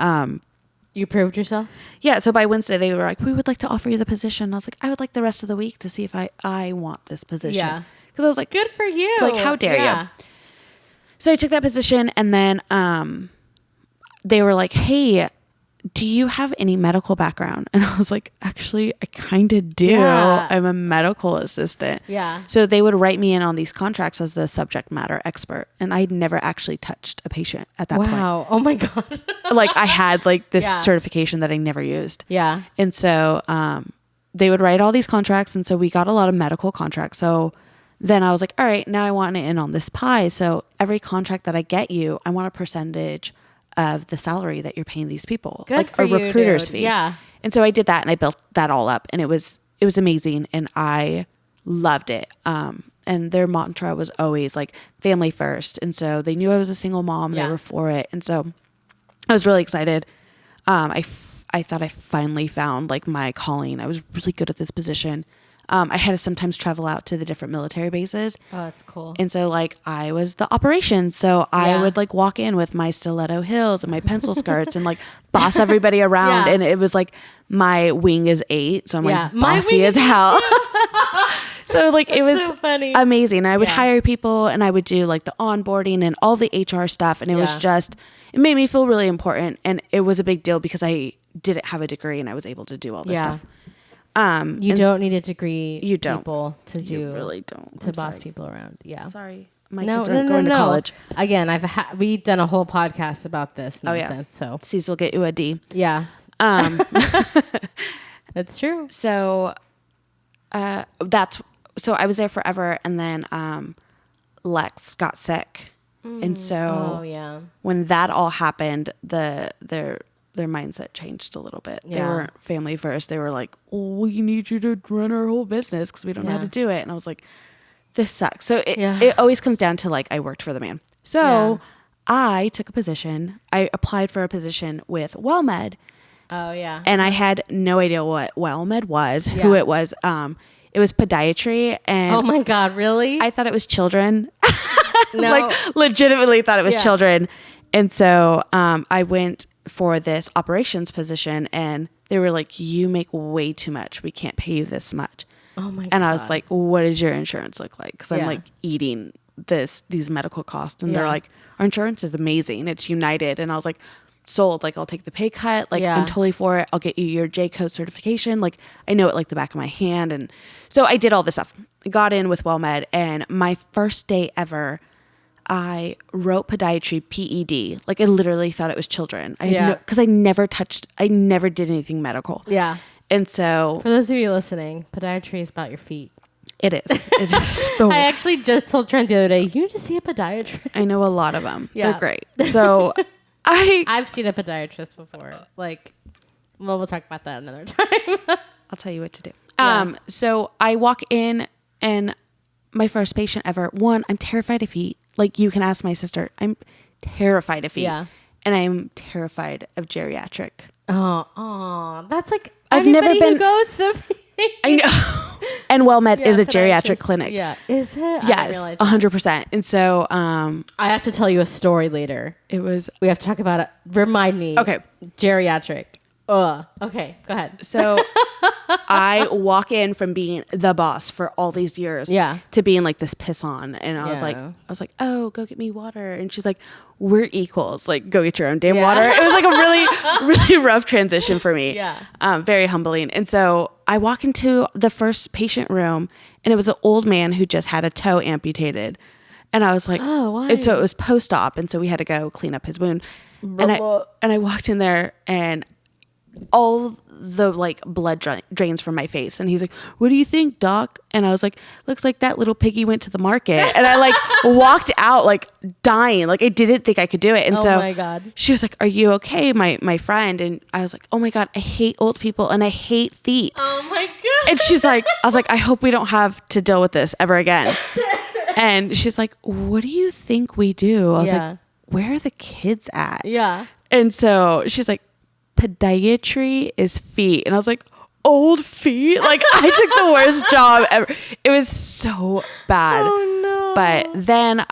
You proved yourself? yeah, so by Wednesday they were like, we would like to offer you the position. I was like, I would like the rest of the week to see if I want this position. Yeah. Because I was like, Good for you. like, how dare you? So I took that position and then they were like, hey, do you have any medical background? And I was like, actually, I kind of do. Yeah. I'm a medical assistant. Yeah. So they would write me in on these contracts as the subject matter expert. And I'd never actually touched a patient at that point. Wow. Oh my God. Like I had like this Yeah. certification that I never used. Yeah. And so they would write all these contracts. And so we got a lot of medical contracts. So then I was like, all right, now I want in on this pie. So every contract that I get you, I want a percentage of the salary that you're paying these people. Good like for a you, recruiter's dude. fee. Yeah. And so I did that and I built that all up and it was amazing and I loved it. And their mantra was always like family first. And so they knew I was a single mom. Yeah. They were for it. And so I was really excited. I thought I finally found like my calling. I was really good at this position. I had to sometimes travel out to the different military bases. Oh, that's cool. And so like I was the operations. So I Yeah. would like walk in with my stiletto heels and my pencil skirts and like boss everybody around. Yeah. And it was like my wing is 8. So I'm Yeah. like My bossy wing as is hell. So like it was so funny. amazing. I would Yeah. hire people and I would do like the onboarding and all the HR stuff. And it was Yeah. just, it made me feel really important. And it was a big deal because I didn't have a degree and I was able to do all this Yeah. stuff. You and don't need a degree. You don't. People to do. You really don't. To I'm boss sorry. people around. Yeah. Sorry. My No, kids no, aren't no, going no. to college. Again, we've done a whole podcast about this Oh, yeah. nonsense. So C's will get you a D. yeah, Um, that's true. so so I was there forever, and then Lex got sick, and so Oh yeah. when that all happened, their mindset changed a little bit. They Yeah. weren't family first. They were like, "We need you to run our whole business because we don't know how Yeah. to do it." And I was like, "This sucks." So Yeah. it always comes down to like I worked for the man. So I took a position. I applied for a position with WellMed. Oh yeah. And I had no idea what WellMed was, who Yeah. it was. It was podiatry, and Oh my God, really? I thought it was children. No. Like legitimately thought it was Yeah. children. And so I went for this operations position, and they were like, "You make way too much. We can't pay you this much." Oh my God. And I was like, "What does your insurance look like?" Because I'm Yeah. like eating these medical costs, and they're Yeah. like, "Our insurance is amazing. It's United." And I was like, "Sold. Like I'll take the pay cut. Like Yeah. I'm totally for it. I'll get you your J code certification. Like I know it like the back of my hand." And so I did all this stuff. Got in with WellMed, and my first day ever, I wrote podiatry PED. Like I literally thought it was children. Yeah. Because I never did anything medical. Yeah. And so For those of you listening, podiatry is about your feet. it is. It is the I actually just told Trent the other day, you need to see a podiatrist. I know a lot of them. Yeah. They're great. So I've seen a podiatrist before. Like, well, we'll talk about that another time. I'll tell you what to do. Yeah. So I walk in and my first patient ever, one, I'm terrified of feet. Like you can ask my sister, I'm terrified of feet. Yeah. And I'm terrified of geriatric. Oh, that's like I've never anybody who been- goes to the I know. And WellMed is a geriatric podiatrist. clinic. Yeah. Is it? I didn't Yes, realize that. 100%. And so I have to tell you a story later. it was, We have to talk about it. Remind me. Okay. Geriatric. Okay, go ahead. so I walk in from being the boss for all these years Yeah. to being like this piss on. And I was Yeah. like, "Oh, go get me water." And she's like, "We're equals. Like, go get your own damn Yeah. water." It was like a really, really rough transition for me. Yeah. Very humbling. And so I walk into the first patient room, and it was an old man who just had a toe amputated. And I was like, Oh, why? And so it was post-op, and so we had to go clean up his wound. And I walked in there, and all the like blood drains from my face, and he's like, "What do you think, doc?" And I was like, "Looks like that little piggy went to the market." And I like walked out like dying, like I didn't think I could do it. And Oh so my God. she was like, "Are you okay, my friend?" And I was like, "Oh my God, I hate old people and I hate feet." Oh my God. And she's like, I was like, "I hope we don't have to deal with this ever again." And she's like, "What do you think we do?" I was Yeah. like, "Where are the kids at?" Yeah. And so she's like, "Podiatry is feet." And I was like, "Old feet?" Like I took the worst job ever. It was so bad. Oh no. But then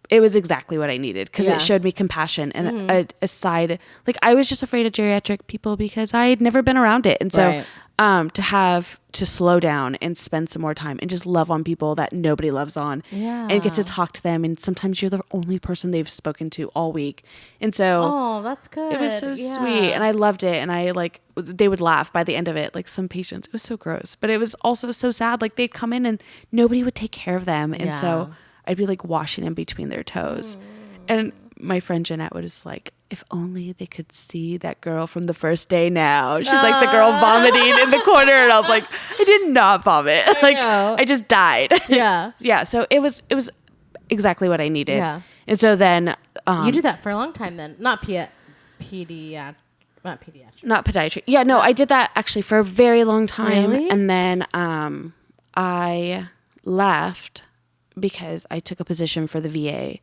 it was exactly what I needed because Yeah. it showed me compassion and a side, like I was just afraid of geriatric people because I had never been around it. And so Right. to slow down and spend some more time and just love on people that nobody loves on, and get to talk to them. And sometimes you're the only person they've spoken to all week. And so, oh, that's good. it was so sweet, and I loved it. And I like, they would laugh by the end of it, like some patients. It was so gross, but it was also so sad. Like they'd come in and nobody would take care of them, and so I'd be like washing in between their toes. And my friend Jeanette was like, if only they could see that girl from the first day now. She's like the girl vomiting in the corner. And I was like, I did not vomit. I just died. Yeah. Yeah. So it was exactly what I needed. Yeah. And so then You did that for a long time then. Not pediatric. not podiatry. Yeah, no, I did that actually for a very long time. Really? And then I left because I took a position for the VA.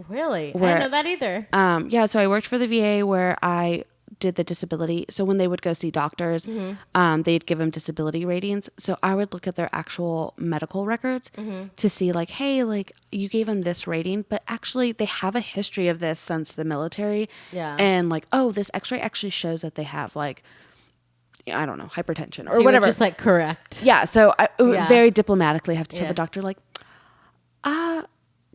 Really? I Where- didn't know that either. Yeah, so I worked for the VA where I did the disability. So when they would go see doctors, they'd give them disability ratings. So I would look at their actual medical records to see like, hey, like you gave them this rating, but actually they have a history of this since the military. Yeah. And like, oh, this x-ray actually shows that they have like, I don't know, hypertension or So you would whatever. just like correct. Yeah. So I would Yeah. very diplomatically have to tell Yeah. the doctor like,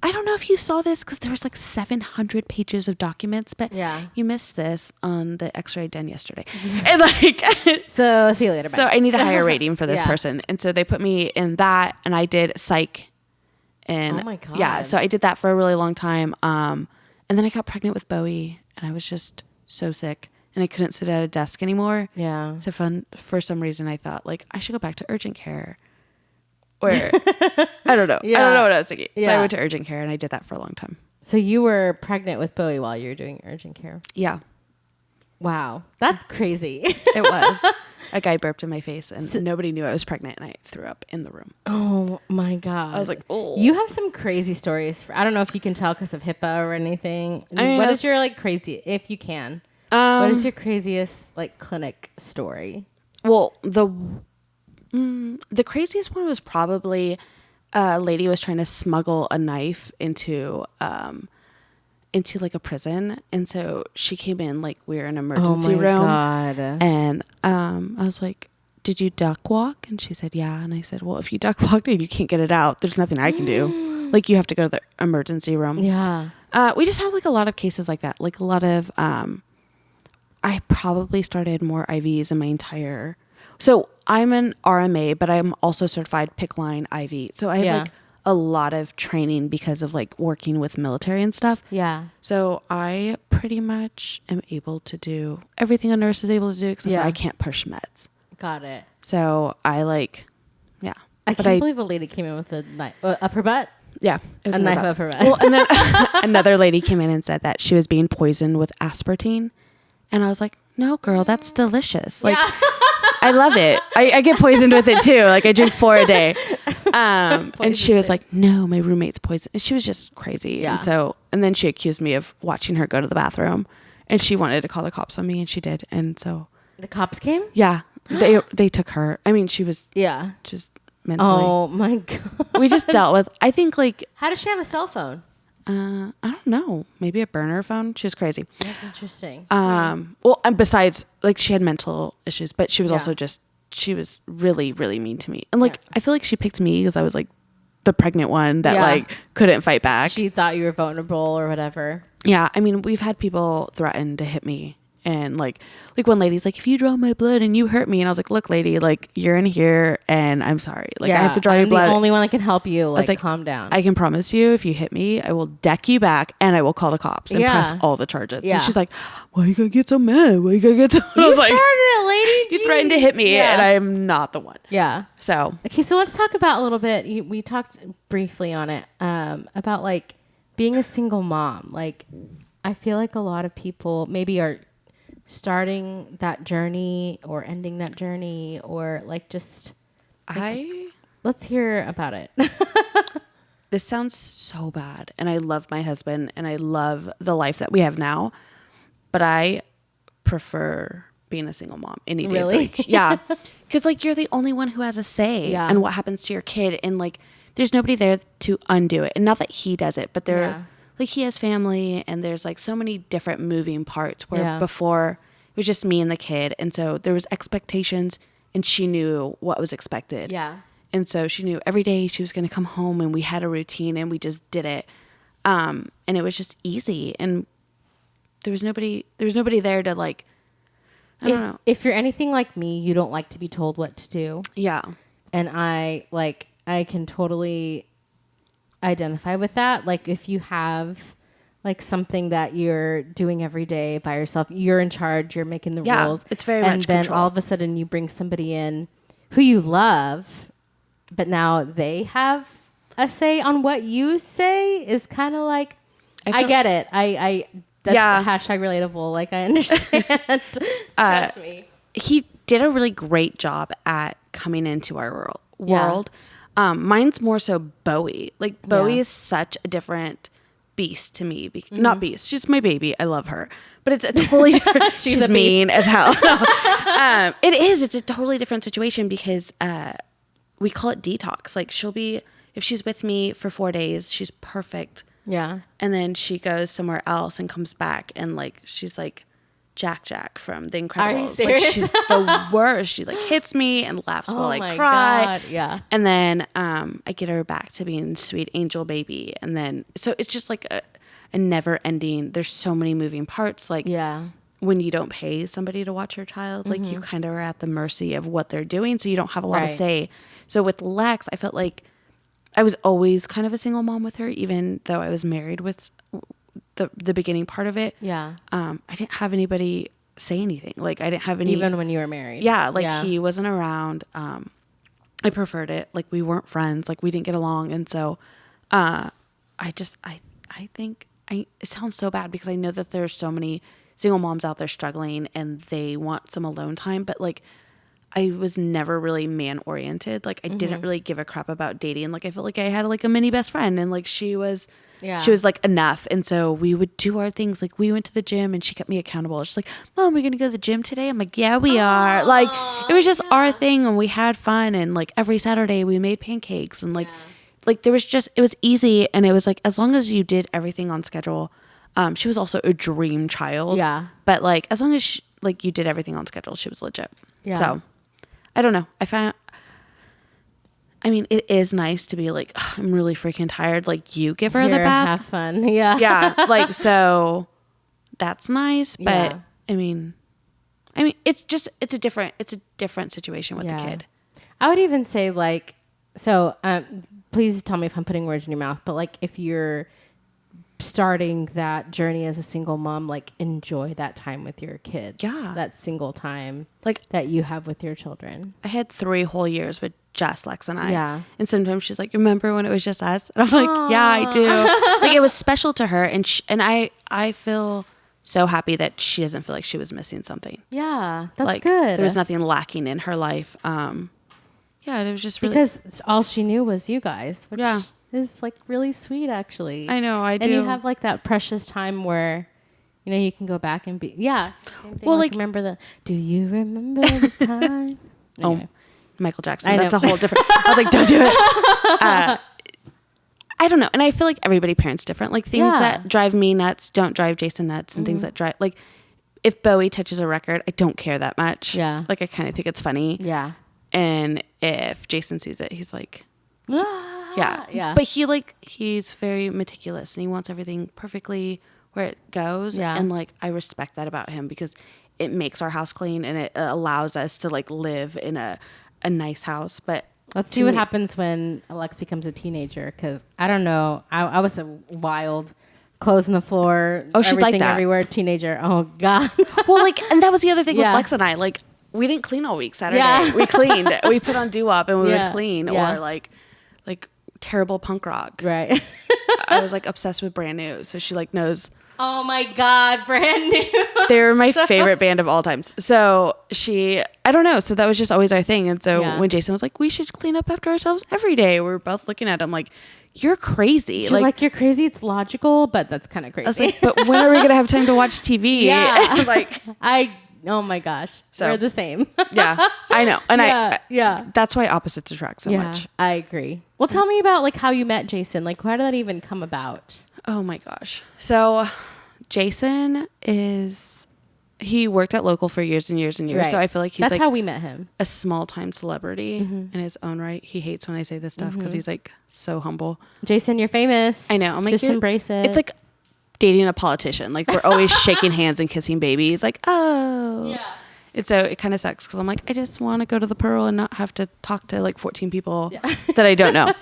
I don't know if you saw this because there was like 700 pages of documents, but Yeah. you missed this on the x-ray done yesterday. And like, So see you later. Bye. so I need a higher rating for this Yeah. person. And so they put me in that, and I did psych. And Oh my God. yeah, so I did that for a really long time. And then I got pregnant with Bowie, and I was just so sick, and I couldn't sit at a desk anymore. Yeah. So for some reason I thought like I should go back to urgent care. Or I don't know. Yeah. I don't know what I was thinking. So I Yeah. went to urgent care, and I did that for a long time. So you were pregnant with Bowie while you were doing urgent care. Yeah, Wow. That's crazy. it was. A guy burped in my face, and nobody knew I was pregnant, and I threw up in the room. Oh my God. I was like, oh. You have some crazy stories. I don't know if you can tell because of HIPAA or anything. I mean, What is your like crazy, if you can, what is your craziest like clinic story? Well, the craziest one was probably a lady was trying to smuggle a knife into like a prison, and so she came in like we were in an emergency room. God. And I was like, did you duck walk? And she said, yeah. And I said, well, if you duck walked and you can't get it out, there's nothing I can do. Like you have to go to the emergency room. Yeah. We just had like a lot of cases like that. Like a lot of, I probably started more IVs in my entire, so I'm an RMA, but I'm also certified PICC line IV. So I have Yeah. like a lot of training because of like working with military and stuff. Yeah. So I pretty much am able to do everything a nurse is able to do, except Yeah. for I can't push meds. Got it. So I like, yeah. I But can't believe a lady came in with a knife up her butt. Yeah. It was A in my knife butt. up her butt. Well, and then another lady came in and said that she was being poisoned with aspartame. And I was like, no, girl, that's delicious. Like, I love it. I get poisoned with it too. Like I drink 4 a day. And she was like, no, my roommate's poisoned. And she was just crazy. Yeah. And then she accused me of watching her go to the bathroom, and she wanted to call the cops on me, and she did. And so, The cops came? yeah, they took her. I mean, she was Yeah. just mentally. Oh my God. We just dealt with, I think like, How does she have a cell phone? I don't know, maybe a burner phone. She was crazy. That's interesting. Well, and besides, like she had mental issues, but she was Yeah. also just, she was really, really mean to me. And like, I feel like she picked me because I was like the pregnant one that Yeah. like couldn't fight back. She thought you were vulnerable or whatever. Yeah. I mean, we've had people threaten to hit me. And like one lady's like, if you draw my blood and you hurt me, and I was like, look, lady, like you're in here and I'm sorry. Like I have to draw your I'm blood. the only one that can help you. I was Like, calm down. I can promise you, if you hit me, I will deck you back and I will call the cops and Yeah. press all the charges. Yeah. And she's like, why you gonna get so mad? Why you gonna get so mad? I you was like, started it, lady. you threatened to hit me, Yeah. and I am not the one. Yeah. So Okay, so let's talk about a little bit. We talked briefly on it about like being a single mom. Like, I feel like a lot of people maybe are starting that journey or ending that journey, or like just let's hear about it. this sounds so bad, and I love my husband and I love the life that we have now, but I prefer being a single mom any day of the Really? week. Yeah, because like you're the only one who has a say Yeah. in what happens to your kid, and like there's nobody there to undo it. And not that he does it, but there, Yeah. like he has family, and there's like so many different moving parts where Yeah. before it was just me and the kid, and so there was expectations and she knew what was expected. Yeah. And so she knew every day she was going to come home, and we had a routine, and we just did it. And it was just easy, and there was nobody there to like, I don't know. If you're anything like me, you don't like to be told what to do. Yeah. And I can totally identify with that. Like if you have like something that you're doing every day by yourself, you're in charge, you're making the rules. It's very and much then control. all of a sudden you bring somebody in who you love, but now they have a say on what you say is kind of like, I get it. That's hashtag relatable. Like I understand. Trust me. He did a really great job at coming into our world. Mine's more so Bowie. Like Bowie is such a different beast to me. Not beast. She's my baby. I love her. But it's a totally different. she's mean as hell. It is. It's a totally different situation because we call it detox. Like if she's with me for 4 days, she's perfect. Yeah. And then she goes somewhere else and comes back and like she's like Jack from The Incredibles. Are you serious? Like she's the worst. She like hits me and laughs while I cry. God. Yeah. And then I get her back to being sweet angel baby. And then so it's just like a never ending. There's so many moving parts. Like when you don't pay somebody to watch your child, like you kind of are at the mercy of what they're doing. So you don't have a lot to say. So with Lex, I felt like I was always kind of a single mom with her, even though I was married with the beginning part of it. Yeah. I didn't have anybody say anything. Like I didn't have any. Even when you were married. Yeah. Like he wasn't around. I preferred it. Like we weren't friends. Like we didn't get along. And so I think it sounds so bad because I know that there's so many single moms out there struggling and they want some alone time. But like I was never really man oriented. Like I didn't really give a crap about dating. Like I felt like I had like a mini best friend and like she was like enough. And so we would do our things. Like we went to the gym and she kept me accountable. She's like, Mom, we're going to go to the gym today. I'm like, yeah, we are. Like it was just our thing and we had fun. And like every Saturday we made pancakes and like there was just, it was easy. And it was like, as long as you did everything on schedule, she was also a dream child. Yeah. But like, as long as you did everything on schedule, she was legit. Yeah. So I don't know. It is nice to be like, I'm really freaking tired. Like you give her the bath. Have fun. Yeah. Yeah. Like, so that's nice. But it's a different situation with the kid. I would even say like, so please tell me if I'm putting words in your mouth, but like if you're starting that journey as a single mom, like enjoy that time with your kids. Yeah. That single time like that you have with your children. I had 3 whole years with just Lex and I. Yeah. And sometimes she's like, remember when it was just us? And I'm like, aww. Yeah, I do. Like it was special to her. And I feel so happy that she doesn't feel like she was missing something. Yeah. That's like, good. There was nothing lacking in her life. Yeah, it was just really. Because all she knew was you guys, which is like really sweet actually. I know, I do. And you have like that precious time where, you know, you can go back and be, same thing. Well, like remember do you remember the time? Anyway. Oh, Michael Jackson. That's a whole different, I was like, don't do it. I don't know. And I feel like everybody parents different. Like things that drive me nuts don't drive Jason nuts and things that drive, like if Bowie touches a record, I don't care that much. Yeah. Like I kind of think it's funny. Yeah. And if Jason sees it, he's like, yeah. But he's very meticulous and he wants everything perfectly where it goes. Yeah. And like, I respect that about him because it makes our house clean and it allows us to like live in a nice house. But let's see what happens when Alex becomes a teenager. Cause I don't know. I was a wild clothes on the floor. Oh, she's like that. Everywhere teenager. Oh God. Well, like, and that was the other thing with Lex and I, like, we didn't clean all week Saturday. Yeah. We cleaned. We put on doo-wop and we would clean or like terrible punk rock. Right. I was like obsessed with Brand New. So she like knows. Oh my God. Brand New. They were my favorite band of all times. So I don't know. So that was just always our thing. And so when Jason was like, we should clean up after ourselves every day. We were both looking at him like, you're crazy. You're like, you're crazy. It's logical, but that's kind of crazy. I was like, but when are we going to have time to watch TV? Yeah. Like, oh my gosh. So, we're the same. Yeah, I know. And yeah. That's why opposites attract so much. I agree. Well, tell me about like how you met Jason. Like, how did that even come about? Oh my gosh. So Jason is he worked at local for years and years and years. Right. So I feel like he's That's like how we met him. a small time celebrity in his own right. He hates when I say this stuff because he's like so humble. Jason, you're famous. I know. I'm like, just embrace it. It's like dating a politician. Like we're always shaking hands and kissing babies. Like, oh. Yeah. And so it kind of sucks because I'm like, I just want to go to the Pearl and not have to talk to like 14 people that I don't know.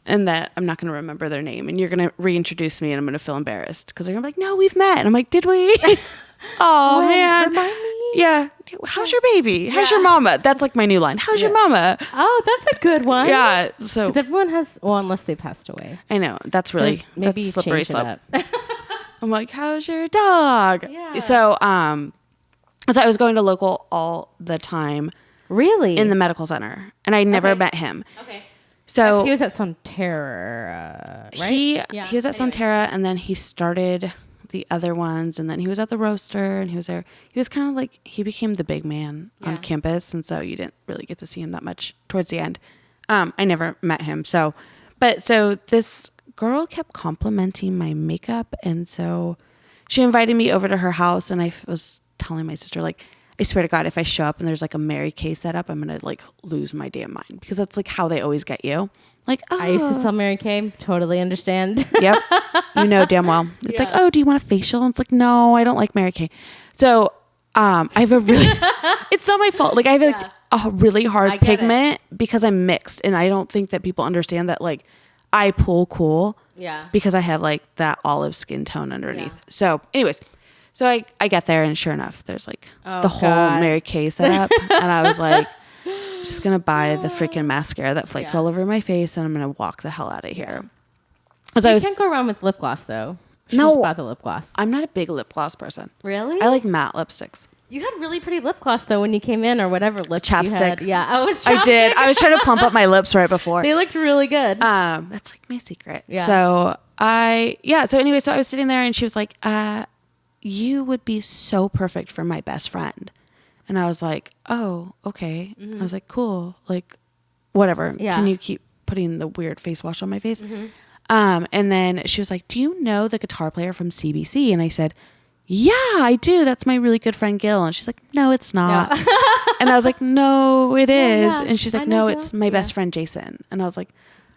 And that I'm not going to remember their name. And you're going to reintroduce me and I'm going to feel embarrassed because they're going to be like, no, we've met. And I'm like, did we? Oh, man. Remind me. Yeah. How's your baby? How's your mama? That's like my new line. How's your mama? Oh, that's a good one. Yeah. So Because everyone has, well, unless they passed away. I know. That's really, So maybe that's slippery change it slope. up. I'm like, how's your dog? Yeah. So I was going to local all the time Really? in the medical center and I never Okay. met him. Okay. So He was at Sonterra, right? he was at Sonterra and then he started the other ones and then he was at the roaster and he was there. He was kind of like, he became the big man on campus. And so you didn't really get to see him that much towards the end. I never met him. So this girl kept complimenting my makeup. And so she invited me over to her house and I was telling my sister, like, I swear to God, if I show up and there's like a Mary Kay set up, I'm going to like lose my damn mind because that's like how they always get you. Like, oh. I used to sell Mary Kay. Totally understand. Yep. You know damn well. It's like, oh, do you want a facial? And it's like, no, I don't like Mary Kay. So I have a really, it's not my fault. Like I have like a really hard pigment because I'm mixed. And I don't think that people understand that like I pull cool because I have like that olive skin tone underneath. Yeah. So anyways, so I get there and sure enough, there's like the whole Mary Kay setup. And I was like, I'm just going to buy the freaking mascara that flakes all over my face and I'm going to walk the hell out of here. So You can't go wrong with lip gloss though. You No. just buy the lip gloss. I'm not a big lip gloss person. Really? I like matte lipsticks. You had really pretty lip gloss though when you came in or whatever lips Chapstick. you had. Yeah, I was. Chapstick. I did. I was trying to plump up my lips right before. They looked really good. That's like my secret. Yeah. So so anyway, so I was sitting there and she was like, you would be so perfect for my best friend. And I was like, oh, okay. I was like, cool. Like, whatever. Yeah. Can you keep putting the weird face wash on my face? And then she was like, do you know the guitar player from CBC? And I said, yeah, I do. That's my really good friend, Gil. And she's like, no, it's not. No. And I was like, no, it is. Yeah. And she's like, no, it's my best friend, Jason. And I was like,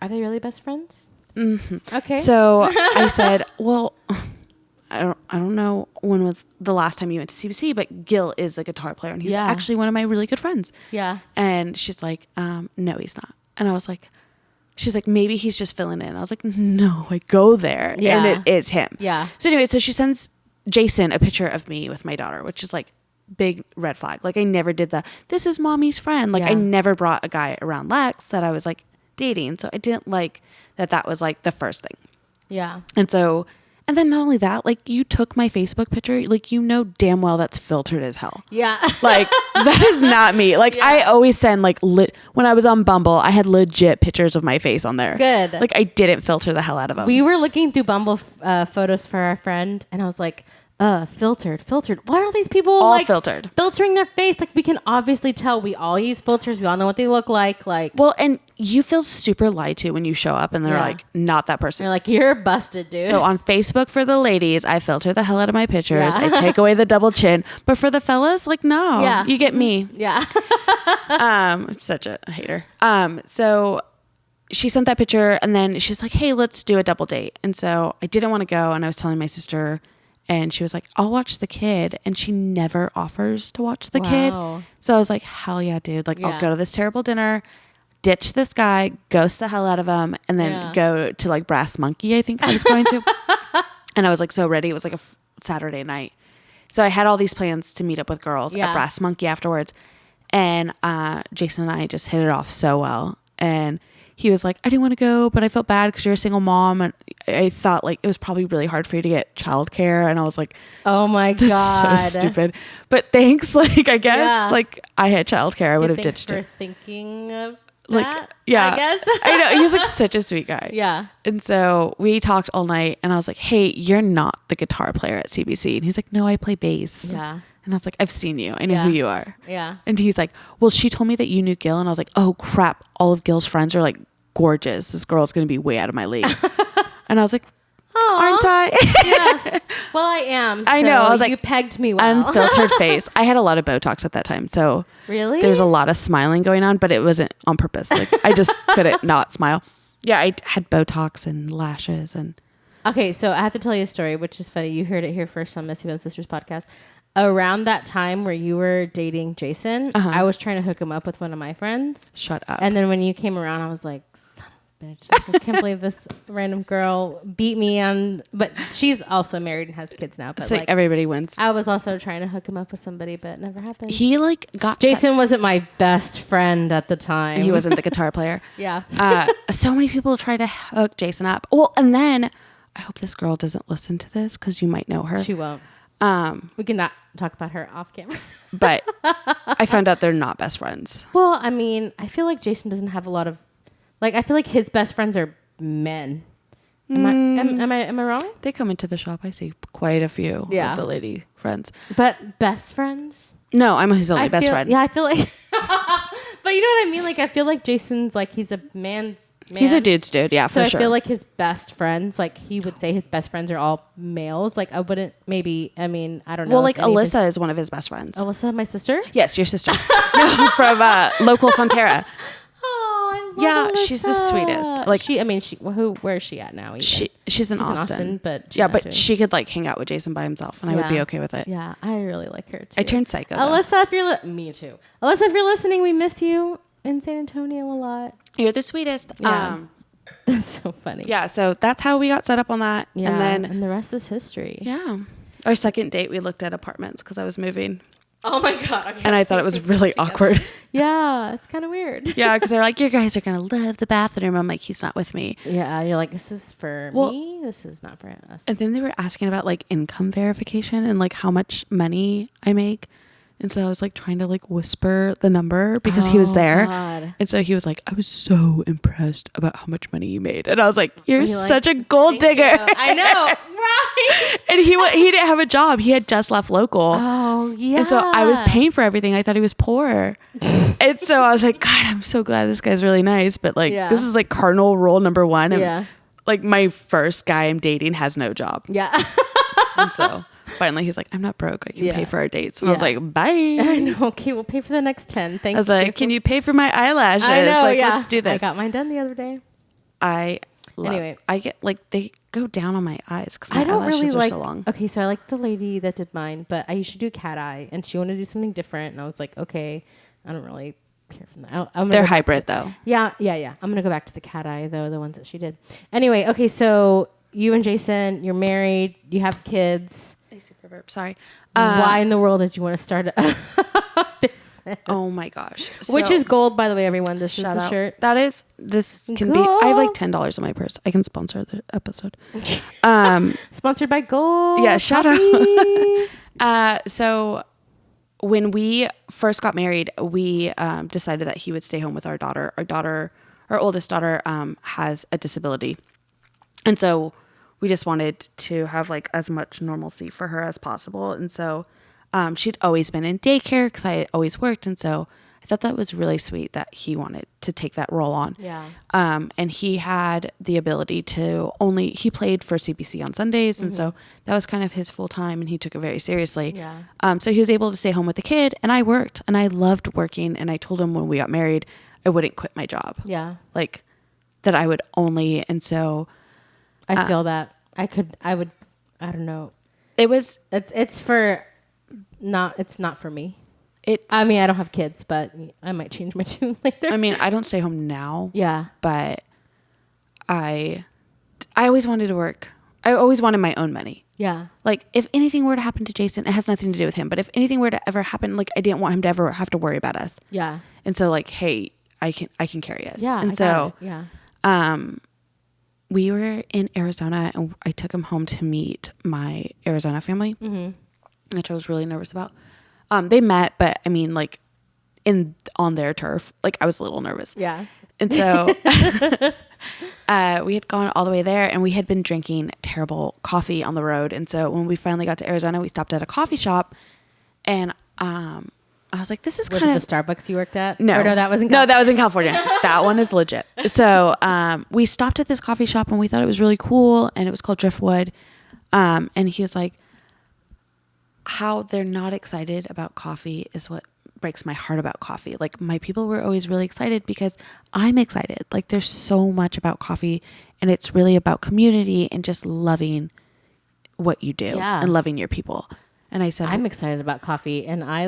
are they really best friends? Mm-hmm. Okay. So I said, well, I don't know when was the last time you went to CBC, but Gil is a guitar player and he's actually one of my really good friends. Yeah. And she's like, no, he's not. And I was like, she's like, maybe he's just filling in. I was like, no, I go there and it is him. Yeah. So anyway, so she sends Jason a picture of me with my daughter, which is like big red flag. Like I never did this is mommy's friend. Like I never brought a guy around Lex that I was like dating. So I didn't like that was like the first thing. Yeah. And then not only that, like you took my Facebook picture, like you know damn well that's filtered as hell. Yeah. Like that is not me. Like I always send like when I was on Bumble, I had legit pictures of my face on there. Good. Like I didn't filter the hell out of them. We were looking through Bumble photos for our friend and I was like, filtered. Why are these people all like filtered, filtering their face? Like we can obviously tell. We all use filters. We all know what they look like. Like, well, and you feel super lied to when you show up and they're like, not that person. They're like, you're busted, dude. So on Facebook for the ladies, I filter the hell out of my pictures. I take away the double chin. But for the fellas, like, no, you get me. Yeah. I'm such a hater. So she sent that picture and then she's like, hey, let's do a double date. And so I didn't want to go. And I was telling my sister. And she was like, I'll watch the kid. And she never offers to watch the kid. So I was like, hell yeah, dude. Like, I'll go to this terrible dinner, ditch this guy, ghost the hell out of him, and then go to like Brass Monkey, I think I was going to. And I was like so ready. It was like a Saturday night. So I had all these plans to meet up with girls at Brass Monkey afterwards. And Jason and I just hit it off so well. And he was like, I didn't want to go, but I felt bad because you're a single mom. And I thought like it was probably really hard for you to get childcare. And I was like, oh my this God. is so stupid. But thanks. Like, I guess like I had childcare. I would have ditched it. Thanks for thinking of like, that, yeah, I guess. I know. He was like such a sweet guy. Yeah. And so we talked all night and I was like, hey, you're not the guitar player at CBC. And he's like, no, I play bass. Yeah. And I was like, I've seen you. I know who you are. Yeah. And he's like, well, she told me that you knew Gil. And I was like, oh crap. All of Gil's friends are like gorgeous. This girl's going to be way out of my league. And I was like, aren't I? Yeah. Well, I am. I know. I was so like, you pegged me well. Unfiltered face. I had a lot of Botox at that time, so Really? there was a lot of smiling going on, but it wasn't on purpose. Like I just couldn't not smile. Yeah, I had Botox and lashes and. Okay, so I have to tell you a story, which is funny. You heard it here first on Missy Bone Sisters podcast. Around that time where you were dating Jason, I was trying to hook him up with one of my friends. Shut up. And then when you came around, I was like, son of a bitch. I can't believe this random girl beat me on. But she's also married and has kids now. But so like, everybody wins. I was also trying to hook him up with somebody, but it never happened. He like got Jason wasn't my best friend at the time. He wasn't the guitar player. Yeah. So many people try to hook Jason up. Well, and then I hope this girl doesn't listen to this because you might know her. She won't. We can not talk about her off camera. But I found out they're not best friends. Well, I mean, I feel like Jason doesn't have a lot of, like, I feel like his best friends are men. Am I wrong? They come into the shop. I see quite a few of the lady friends. But best friends? No, I'm his only best friend. Yeah, I feel like, but you know what I mean? Like, I feel like Jason's like, he's a man's man. He's a dude's dude. Yeah, so for sure. I feel like his best friends, like he would say his best friends are all males. Like I wouldn't maybe, I mean, I don't know. Well, like Alyssa is one of his best friends. Alyssa, my sister? Yes, your sister. No, from local Sonterra. Oh, I love Yeah, Alyssa. she's the sweetest. Like where is she at now? Even? She's in Austin. but but she could like hang out with Jason by himself, and I would be okay with it. Yeah, I really like her too. I turned psycho. Though. Alyssa, if you're me too. Alyssa, if you're listening, we miss you in San Antonio a lot. You're the sweetest. Yeah. That's so funny. Yeah, so that's how we got set up on that. Yeah, and then the rest is history. Yeah. Our second date, we looked at apartments because I was moving. Oh my God. Okay. And I thought it was really awkward. Yeah, it's kind of weird. Yeah, because they're like, you guys are going to love the bathroom. I'm like, he's not with me. Yeah, you're like, this is for me. This is not for us. And then they were asking about like income verification and like how much money I make. And so I was like trying to like whisper the number because he was there. God. And so he was like, I was so impressed about how much money you made. And I was like, you're like, such a gold digger. I know. Right. And he didn't have a job. He had just left local. Oh, yeah. And so I was paying for everything. I thought he was poor. And so I was like, God, I'm so glad this guy's really nice. But like, this is like cardinal rule number one. And like my first guy I'm dating has no job. Yeah. And so finally he's like, I'm not broke. I can pay for our dates. And I was like, bye. I know. Okay, we'll pay for the next 10. Thanks. I was like, can you pay for my eyelashes? I know, like, let's do this. I got mine done the other day. Anyway, I get like they go down on my eyes because my I don't eyelashes really are like. so long. Okay, so I like the lady that did mine, but I used to do cat eye, and she wanted to do something different, and I was like, okay, I don't really care for that. They're hybrid though. Yeah. I'm gonna go back to the cat eye though, the ones that she did. Anyway, okay, so you and Jason, you're married, you have kids. Sorry. Why in the world did you want to start a business? Oh my gosh. Which is gold, by the way, everyone. This is the shirt. This can be, I have like $10 in my purse. I can sponsor the episode. Sponsored by Gold. Yeah, shout out. So when we first got married, we decided that he would stay home with our daughter. Our oldest daughter has a disability. And so we just wanted to have like as much normalcy for her as possible. And so she'd always been in daycare because I always worked. And so I thought that was really sweet that he wanted to take that role on. Yeah. And he had the ability to he played for CBC on Sundays. And so that was kind of his full time and he took it very seriously. Yeah. So he was able to stay home with the kid and I worked and I loved working. And I told him when we got married, I wouldn't quit my job. Yeah. Like that I would only, and so I feel that I don't know. It's not for me. I mean, I don't have kids, but I might change my tune later. I mean, I don't stay home now. Yeah. But I always wanted to work. I always wanted my own money. Yeah. Like if anything were to happen to Jason, it has nothing to do with him. But if anything were to ever happen, like I didn't want him to ever have to worry about us. Yeah. And so like, hey, I can carry us. Yeah. And so yeah. We were in Arizona and I took him home to meet my Arizona family, which I was really nervous about. They met, but I mean, like on their turf, like I was a little nervous. Yeah. And so we had gone all the way there and we had been drinking terrible coffee on the road. And so when we finally got to Arizona, we stopped at a coffee shop and I was like, this is Was kind it of the Starbucks you worked at? no, Or no, that was in no, that was in California. That one is legit. So we stopped at this coffee shop and we thought it was really cool, and it was called Driftwood. And he was like, how they're not excited about coffee is what breaks my heart about coffee. Like, my people were always really excited because I'm excited. Like, there's so much about coffee, and it's really about community and just loving what you do and loving your people. And I said, I'm excited about coffee, and I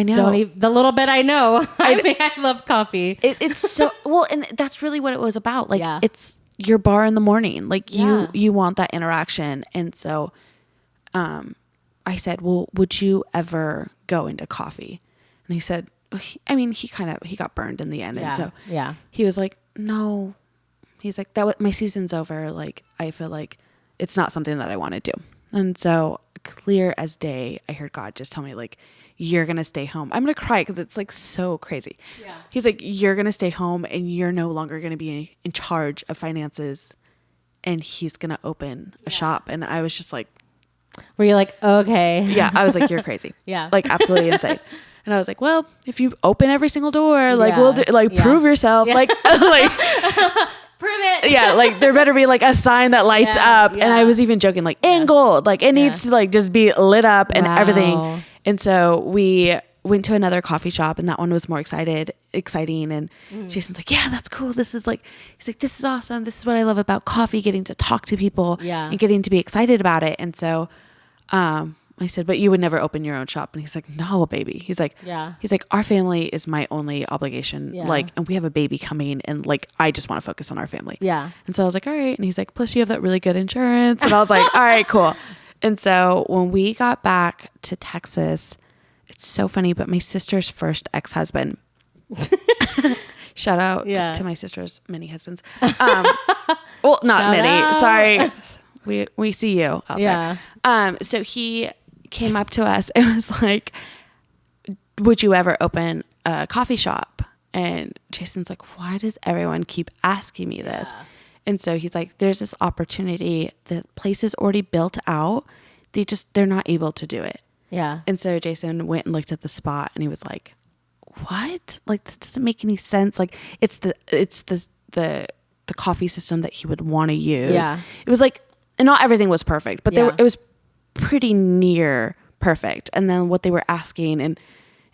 know the little bit I know. I love coffee. it's so well, and that's really what it was about. Like, Yeah. it's your bar in the morning. Like, Yeah. you want that interaction. And so, I said, well, would you ever go into coffee? And he said, he got burned in the end. And so he was like, no, he's like, my season's over. Like, I feel like it's not something that I want to do. And so, clear as day, I heard God just tell me, like, you're going to stay home. I'm going to cry because it's like so crazy. Yeah. He's like, you're going to stay home and you're no longer going to be in charge of finances. And he's going to open a shop. And I was just like, were you like, okay? yeah, I was like, you're crazy. Yeah. Like, absolutely insane. And I was like, well, if you open every single door, like, we'll do, like, prove yourself. Yeah. Like, like, prove it. yeah, like, there better be like a sign that lights up. And I was even joking, like, in gold, like, it needs to like just be lit up and everything. And so we went to another coffee shop, and that one was more exciting. And Jason's like, yeah, that's cool. This is like, he's like, this is awesome. This is what I love about coffee, getting to talk to people and getting to be excited about it. And so, I said, but you would never open your own shop. And he's like, no, baby. He's like, our family is my only obligation. Yeah. Like, and we have a baby coming, and like, I just want to focus on our family. Yeah. And so I was like, all right. And he's like, plus you have that really good insurance. And I was like, all right, cool. And so when we got back to Texas, it's so funny, but my sister's first ex-husband, shout out to my sister's many husbands. Well, not shout many. Out. Sorry. We see you out there. So he came up to us and was like, would you ever open a coffee shop? And Jason's like, why does everyone keep asking me this? And so he's like, there's this opportunity. The place is already built out. They're not able to do it. Yeah. And so Jason went and looked at the spot, and he was like, what? Like, this doesn't make any sense. Like, it's the coffee system that he would want to use. Yeah. It was like, and not everything was perfect, but it was pretty near perfect. And then what they were asking,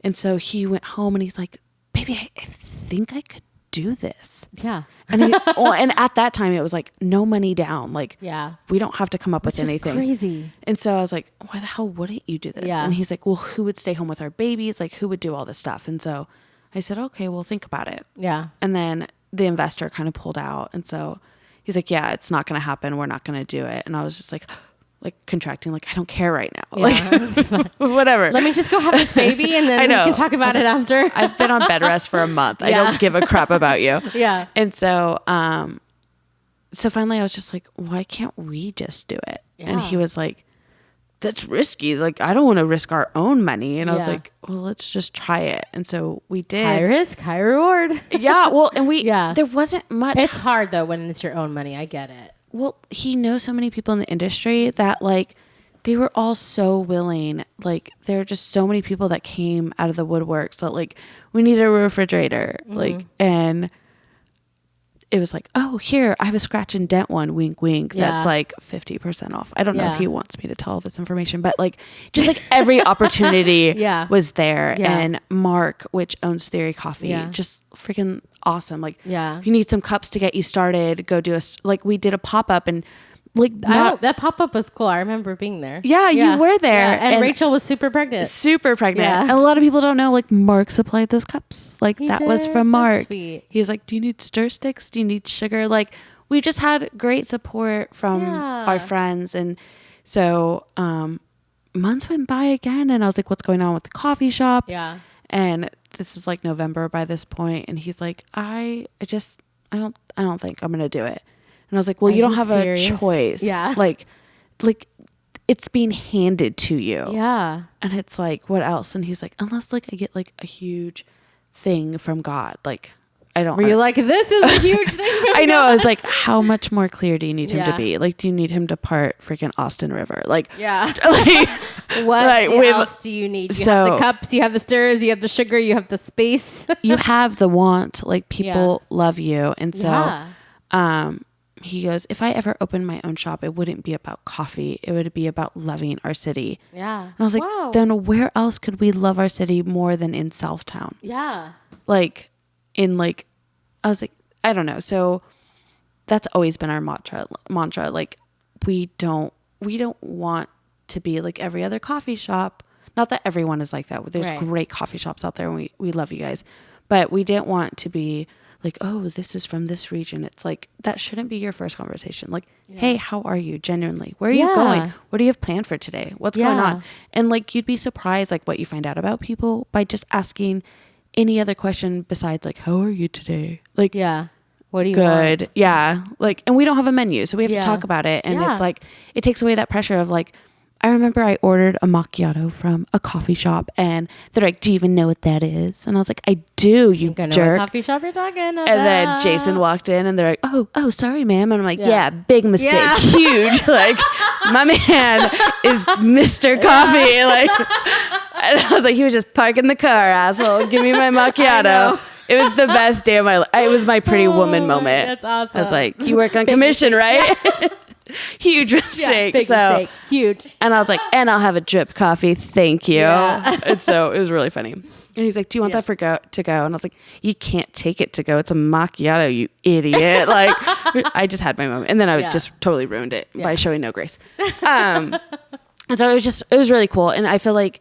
and so he went home and he's like, baby, I think I could do this. Yeah. And and at that time it was like, no money down. Like, we don't have to come up with anything. Crazy. And so I was like, why the hell wouldn't you do this? Yeah. And he's like, well, who would stay home with our babies? Like, who would do all this stuff? And so I said, okay, well, think about it. Yeah. And then the investor kind of pulled out. And so he's like, yeah, it's not going to happen. We're not going to do it. And I was just like contracting, like, I don't care right now. Like, whatever. Let me just go have this baby, and then we can talk about it after. I've been on bed rest for a month. I don't give a crap about you. Yeah. And so, so finally I was just like, why can't we just do it? Yeah. And he was like, that's risky. Like, I don't want to risk our own money. And I was like, well, let's just try it. And so we did. High risk, high reward. Yeah. Well, and there wasn't much. It's hard though when it's your own money. I get it. Well, he knows so many people in the industry that, like, they were all so willing. Like, there are just so many people that came out of the woodwork. So, like, we need a refrigerator. Mm-hmm. Like, and it was like, oh, here, I have a scratch and dent one, wink, wink. That's like 50% off. I don't know if he wants me to tell all this information, but like, just like every opportunity was there. Yeah. And Mark, which owns Theory Coffee, just freaking awesome. Like, if you need some cups to get you started, go do we did a pop-up, and like, that pop-up was cool. I remember being there. Yeah, you were there. Yeah. And Rachel was super pregnant. Yeah. And a lot of people don't know, like, Mark supplied those cups. Like, that was from Mark. He was like, do you need stir sticks? Do you need sugar? Like, we just had great support from our friends. And so months went by again, and I was like, what's going on with the coffee shop? Yeah. And this is like November by this point, and he's like, I don't think I'm gonna do it. And I was like, well, you don't have a choice. Yeah. Like it's being handed to you. Yeah. And it's like, what else? And he's like, unless like I get like a huge thing from God, like I don't. Were you like, this is a huge thing? I know. I was like, how much more clear do you need him to Yeah. be? Like, do you need him to part freaking Austin River? Like, Yeah. like, What like, else do you need? You have the cups, you have the stirs, you have the sugar, you have the space. you have the want. Like, people love you, and so, Yeah. he goes, if I ever opened my own shop, it wouldn't be about coffee. It would be about loving our city. Yeah. And I was like, Wow. then where else could we love our city more than in Southtown? Yeah. Like, I was like, I don't know. So that's always been our mantra. Like, we don't want to be like every other coffee shop. Not that everyone is like that. There's Right. great coffee shops out there, and we love you guys. But we didn't want to be like, oh, this is from this region. It's like, that shouldn't be your first conversation. Like, hey, how are you? Genuinely, where are you going? What do you have planned for today? What's going on? And like, you'd be surprised like what you find out about people by just asking any other question besides like, how are you today? Like, Yeah. What do you good. want? Yeah. Like, and we don't have a menu, so we have Yeah. to talk about it. And Yeah. it's like, it takes away that pressure of like, I remember I ordered a macchiato from a coffee shop, and they're like, do you even know what that is? And I was like, I do, you I know jerk. what coffee shop you're talking about. And then Jason walked in, and they're like, oh, sorry, ma'am. And I'm like, Yeah. yeah, big mistake. Yeah. Huge. Like, my man is Mr. Coffee. Like, and I was like, he was just parking the car, asshole. Give me my macchiato. know. It was the best day of my life. It was my pretty woman moment. That's awesome. I was like, you work on commission, right? Huge mistake. Big mistake. Huge. And I was like, and I'll have a drip coffee. Thank you. Yeah. And so it was really funny. And he's like, do you want that to go? And I was like, you can't take it to go. It's a macchiato, you idiot. Like, I just had my moment. And then I just totally ruined it by showing no grace. And so it was really cool. And I feel like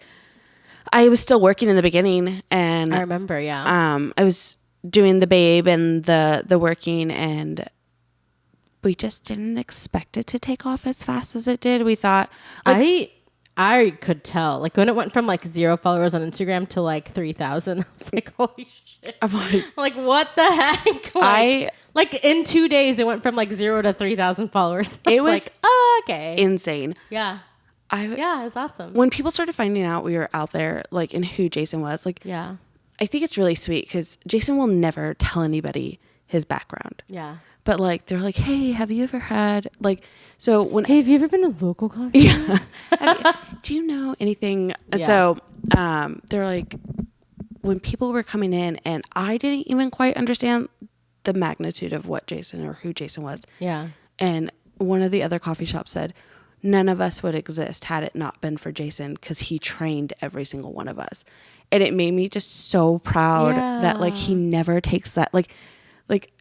I was still working in the beginning, and I remember, yeah. I was doing the babe and the working, and we just didn't expect it to take off as fast as it did. We thought, like, I could tell, like when it went from like 0 followers on Instagram to like 3,000, I was like, holy shit. I'm Like what the heck? Like in 2 days, it went from like 0 to 3,000 followers. It was like, oh, okay. insane. Yeah. Yeah, it's awesome. When people started finding out we were out there, like, and who Jason was, like, Yeah. I think it's really sweet because Jason will never tell anybody his background. Yeah. But like, they're like, hey, have you ever had, like, so when, Hey, have you ever been to local coffee? yeah, do you know anything? And Yeah. so they're like, when people were coming in, and I didn't even quite understand the magnitude of what Jason or who Jason was. Yeah. And one of the other coffee shops said, none of us would exist had it not been for Jason, because he trained every single one of us. And it made me just so proud that like he never takes that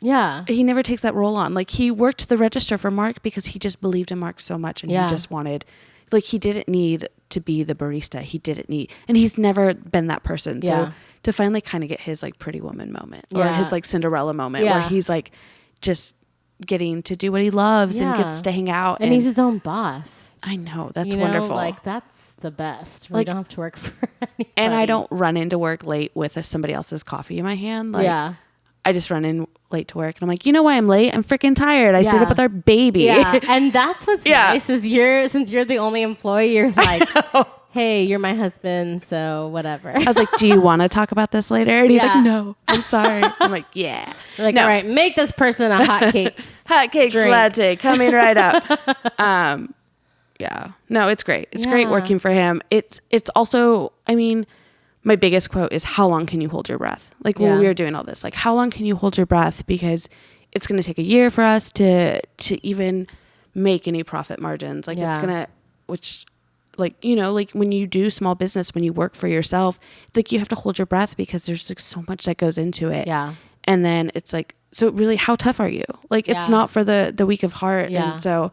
Yeah. he never takes that role on. Like, he worked the register for Mark because he just believed in Mark so much, and he just wanted, like, he didn't need to be the barista. He didn't need, and he's never been that person. Yeah. So to finally kind of get his like Pretty Woman moment, or his like Cinderella moment, where he's like just getting to do what he loves and gets to hang out, and he's his own boss. I know, that's wonderful. Like that's the best. We Like, don't have to work for anybody. and I don't run into work late with somebody else's coffee in my hand. Like, I just run in late to work, and I'm like, you know why I'm late? I'm freaking tired. I stayed up with our baby. Yeah, and that's what's nice is since you're the only employee, you're like, hey, you're my husband, so whatever. I was like, do you want to talk about this later? And he's like, no, I'm sorry. I'm like, yeah. You're like, no. all right, make this person a hotcakes. Hotcakes drink. latte coming right out. Yeah. No, it's great. It's great working for him. It's also, I mean, my biggest quote is, how long can you hold your breath? Like, when we were doing all this, like, how long can you hold your breath? Because it's going to take a year for us to even make any profit margins. Like, it's going to, which, like, you know, like when you do small business, when you work for yourself, it's like you have to hold your breath because there's like so much that goes into it. Yeah. And then it's like, so really, how tough are you? Like, it's not for the weak of heart. Yeah. And so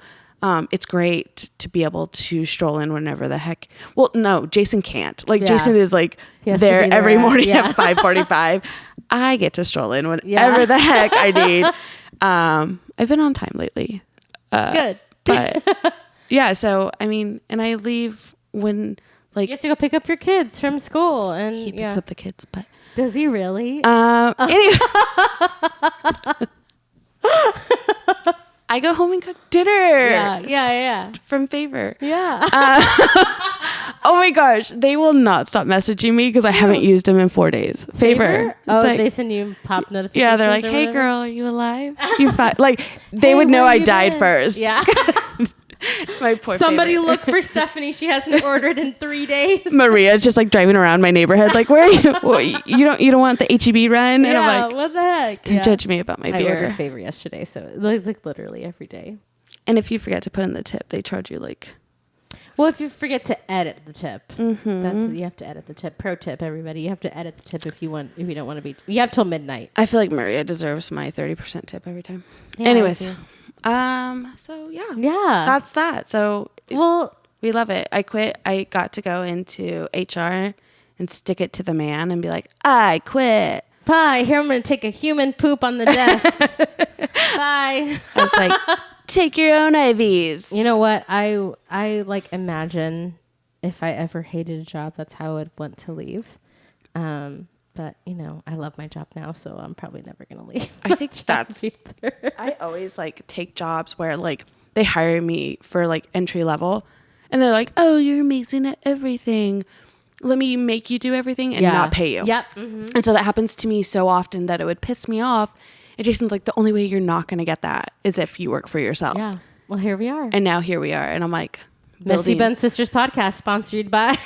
it's great to be able to stroll in whenever the heck. Well, no, Jason can't. Like, Jason is like there every morning at 5:45. I get to stroll in whenever the heck I need. I've been on time lately. Good. But yeah, so I mean, and I leave when, like, You have to go pick up your kids from school, and he picks up the kids, but does he really? anyway. I go home and cook dinner. Yeah. From Favor. Yeah. Oh my gosh, they will not stop messaging me because I haven't used them in 4 days. Favor. Oh, Like, they send you pop notifications. yeah, they're like, or "Hey, whatever? girl, are you alive? You like they Hey, would know where I you died been? first. Yeah. My poor Somebody favorite. look for Stephanie. She hasn't ordered in 3 days. Maria's just like driving around my neighborhood, like, where are you? Well, you don't want the HEB run? And Yeah, I'm like, what the heck? don't judge me about my I beer. ordered Favor yesterday, so it was like literally every day. And if you forget to put in the tip, they charge you like. Well, if you forget to edit the tip, that's you have to edit the tip. Pro tip, everybody, you have to edit the tip if you don't want to be. You have till midnight. I feel like Maria deserves my 30% tip every time. Yeah, Anyways, I so yeah, yeah, that's that. So well, we love it. I quit. I got to go into HR and stick it to the man and be like, I quit. bye. Here I'm going to take a human poop on the desk. Bye. I was like, take your own IVs. You know what? I like imagine if I ever hated a job, that's how I would want to leave. But you know, I love my job now, so I'm probably never gonna leave. I think that's. I always like take jobs where like they hire me for like entry level, and they're like, "Oh, you're amazing at everything. Let me make you do everything and not pay you." Yep. And so that happens to me so often that it would piss me off. And Jason's like, the only way you're not going to get that is if you work for yourself. Yeah. Well, here we are. And now here we are. And I'm like, Missy Ben Sisters podcast sponsored by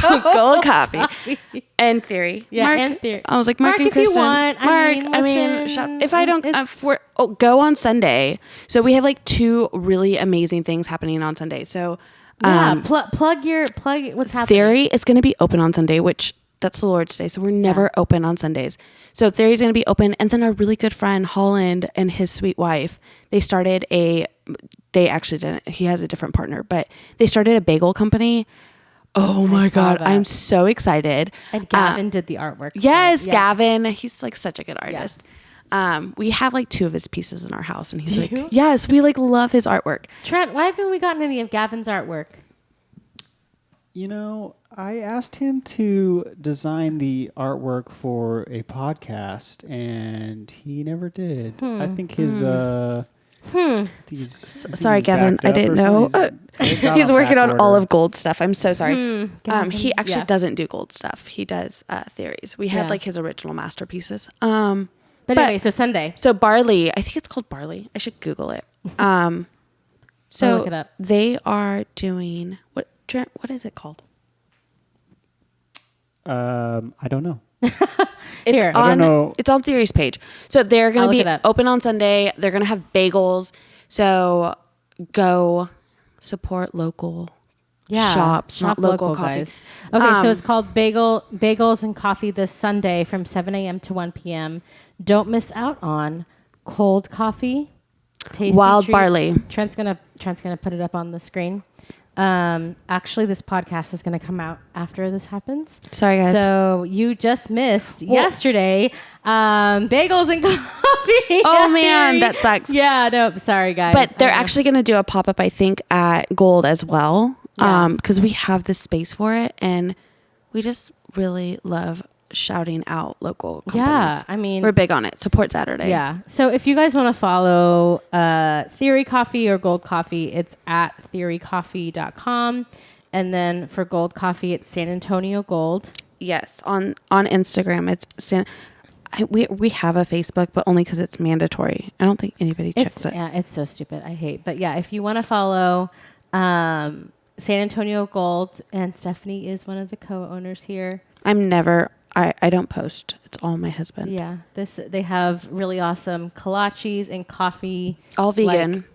Gold Coffee and Theory. Yeah, Mark, and Theory. I was like, Mark and if you Kristen. want. Mark, Listen, if I don't, go on Sunday. So we have like 2 really amazing things happening on Sunday. So yeah, plug what's happening. Theory is going to be open on Sunday, which that's the Lord's Day. So we're never open on Sundays. So Theory's going to be open. And then our really good friend Holland and his sweet wife, they actually didn't, he has a different partner, but they started a bagel company. Oh my God. that. I'm so excited. And Gavin did the artwork. Yes, Yeah. Gavin. He's like such a good artist. We have like 2 of his pieces in our house, and he's like, you? yes, we like love his artwork. Trent, why haven't we gotten any of Gavin's artwork? You know, I asked him to design the artwork for a podcast, and he never did. I think his. Sorry, Gavin. I didn't know. He's working on all of gold stuff. I'm so sorry. He actually doesn't do gold stuff. He does theories. We had like his original masterpieces. But anyway, so Sunday. So Barley, I think it's called Barley. I should Google it. So I'll look it up. They are doing what? Trent, what is it called? I don't know. It's Here. on, I don't know. It's on Theory's page. So they're going I'll to look be it up. open on Sunday. They're going to have bagels. So go support local shops, shop not local coffee. guys. Okay, so it's called Bagels and Coffee this Sunday from 7 a.m. to 1 p.m. Don't miss out on cold coffee, tasty Wild treats. barley. Trent's gonna put it up on the screen. Actually, this podcast is gonna come out after this happens. Sorry, guys. So you just missed yesterday. Bagels and coffee. Oh, at man, Theory. that sucks. Yeah, no, sorry guys. But they're actually going to do a pop-up, I think, at Gold as well. Yeah. Because we have the space for it. And we just really love shouting out local companies. Yeah, I mean, we're big on it. Support Saturday. Yeah. So if you guys want to follow Theory Coffee or Gold Coffee, it's at theorycoffee.com. And then for Gold Coffee, it's San Antonio Gold. Yes. On Instagram, it's we have a Facebook, but only because it's mandatory. I don't think anybody checks it. Yeah, it's so stupid. I hate. But yeah, if you want to follow San Antonio Gold, and Stephanie is one of the co-owners here. I don't post. It's all my husband. Yeah, they have really awesome kolaches and coffee. All vegan.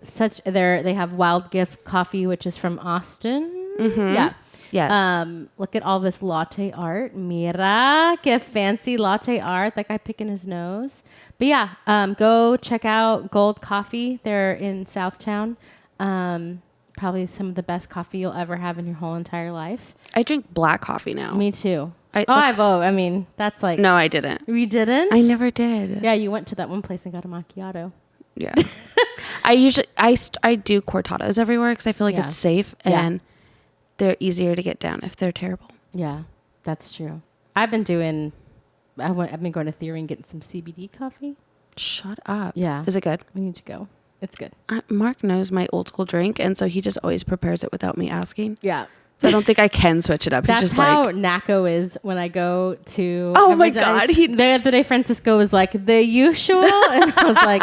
They have Wild Gift coffee, which is from Austin. Mm-hmm. Yeah. Yes. Look at all this latte art. Mira, que fancy latte art. That guy picking his nose. But yeah, go check out Gold Coffee. They're in Southtown. Probably some of the best coffee you'll ever have in your whole entire life. I drink black coffee now. Me too. I mean, that's like... No, I didn't. You didn't? I never did. Yeah, you went to that one place and got a macchiato. Yeah. I usually I do cortados everywhere because I feel like it's safe and they're easier to get down if they're terrible. Yeah, that's true. I've been going to Theory and getting some CBD coffee. Shut up. Yeah. Is it good? We need to go. It's good. Mark knows my old school drink, and so he just always prepares it without me asking. Yeah. So I don't think I can switch it up. That's He's just how like, Nako is when I go to. Oh my every time. God, The other day, Francisco was like, the usual. And I was like,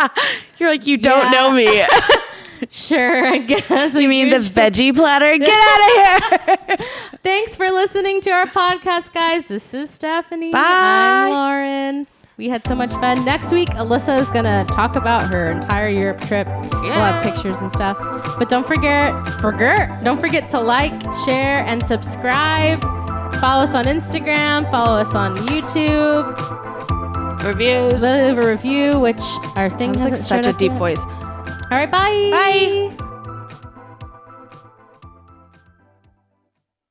you're like, you don't know me. sure, I guess. You mean the veggie platter? Get out of here. Thanks for listening to our podcast, guys. This is Stephanie. Bye. I'm Lauren. We had so much fun. Next week, Alyssa is going to talk about her entire Europe trip. We'll have pictures and stuff. But don't forget to like, share, and subscribe. Follow us on Instagram. Follow us on YouTube. Reviews. Leave a review, which our thing That was like hasn't such showed a up deep yet. voice. All right, bye. Bye.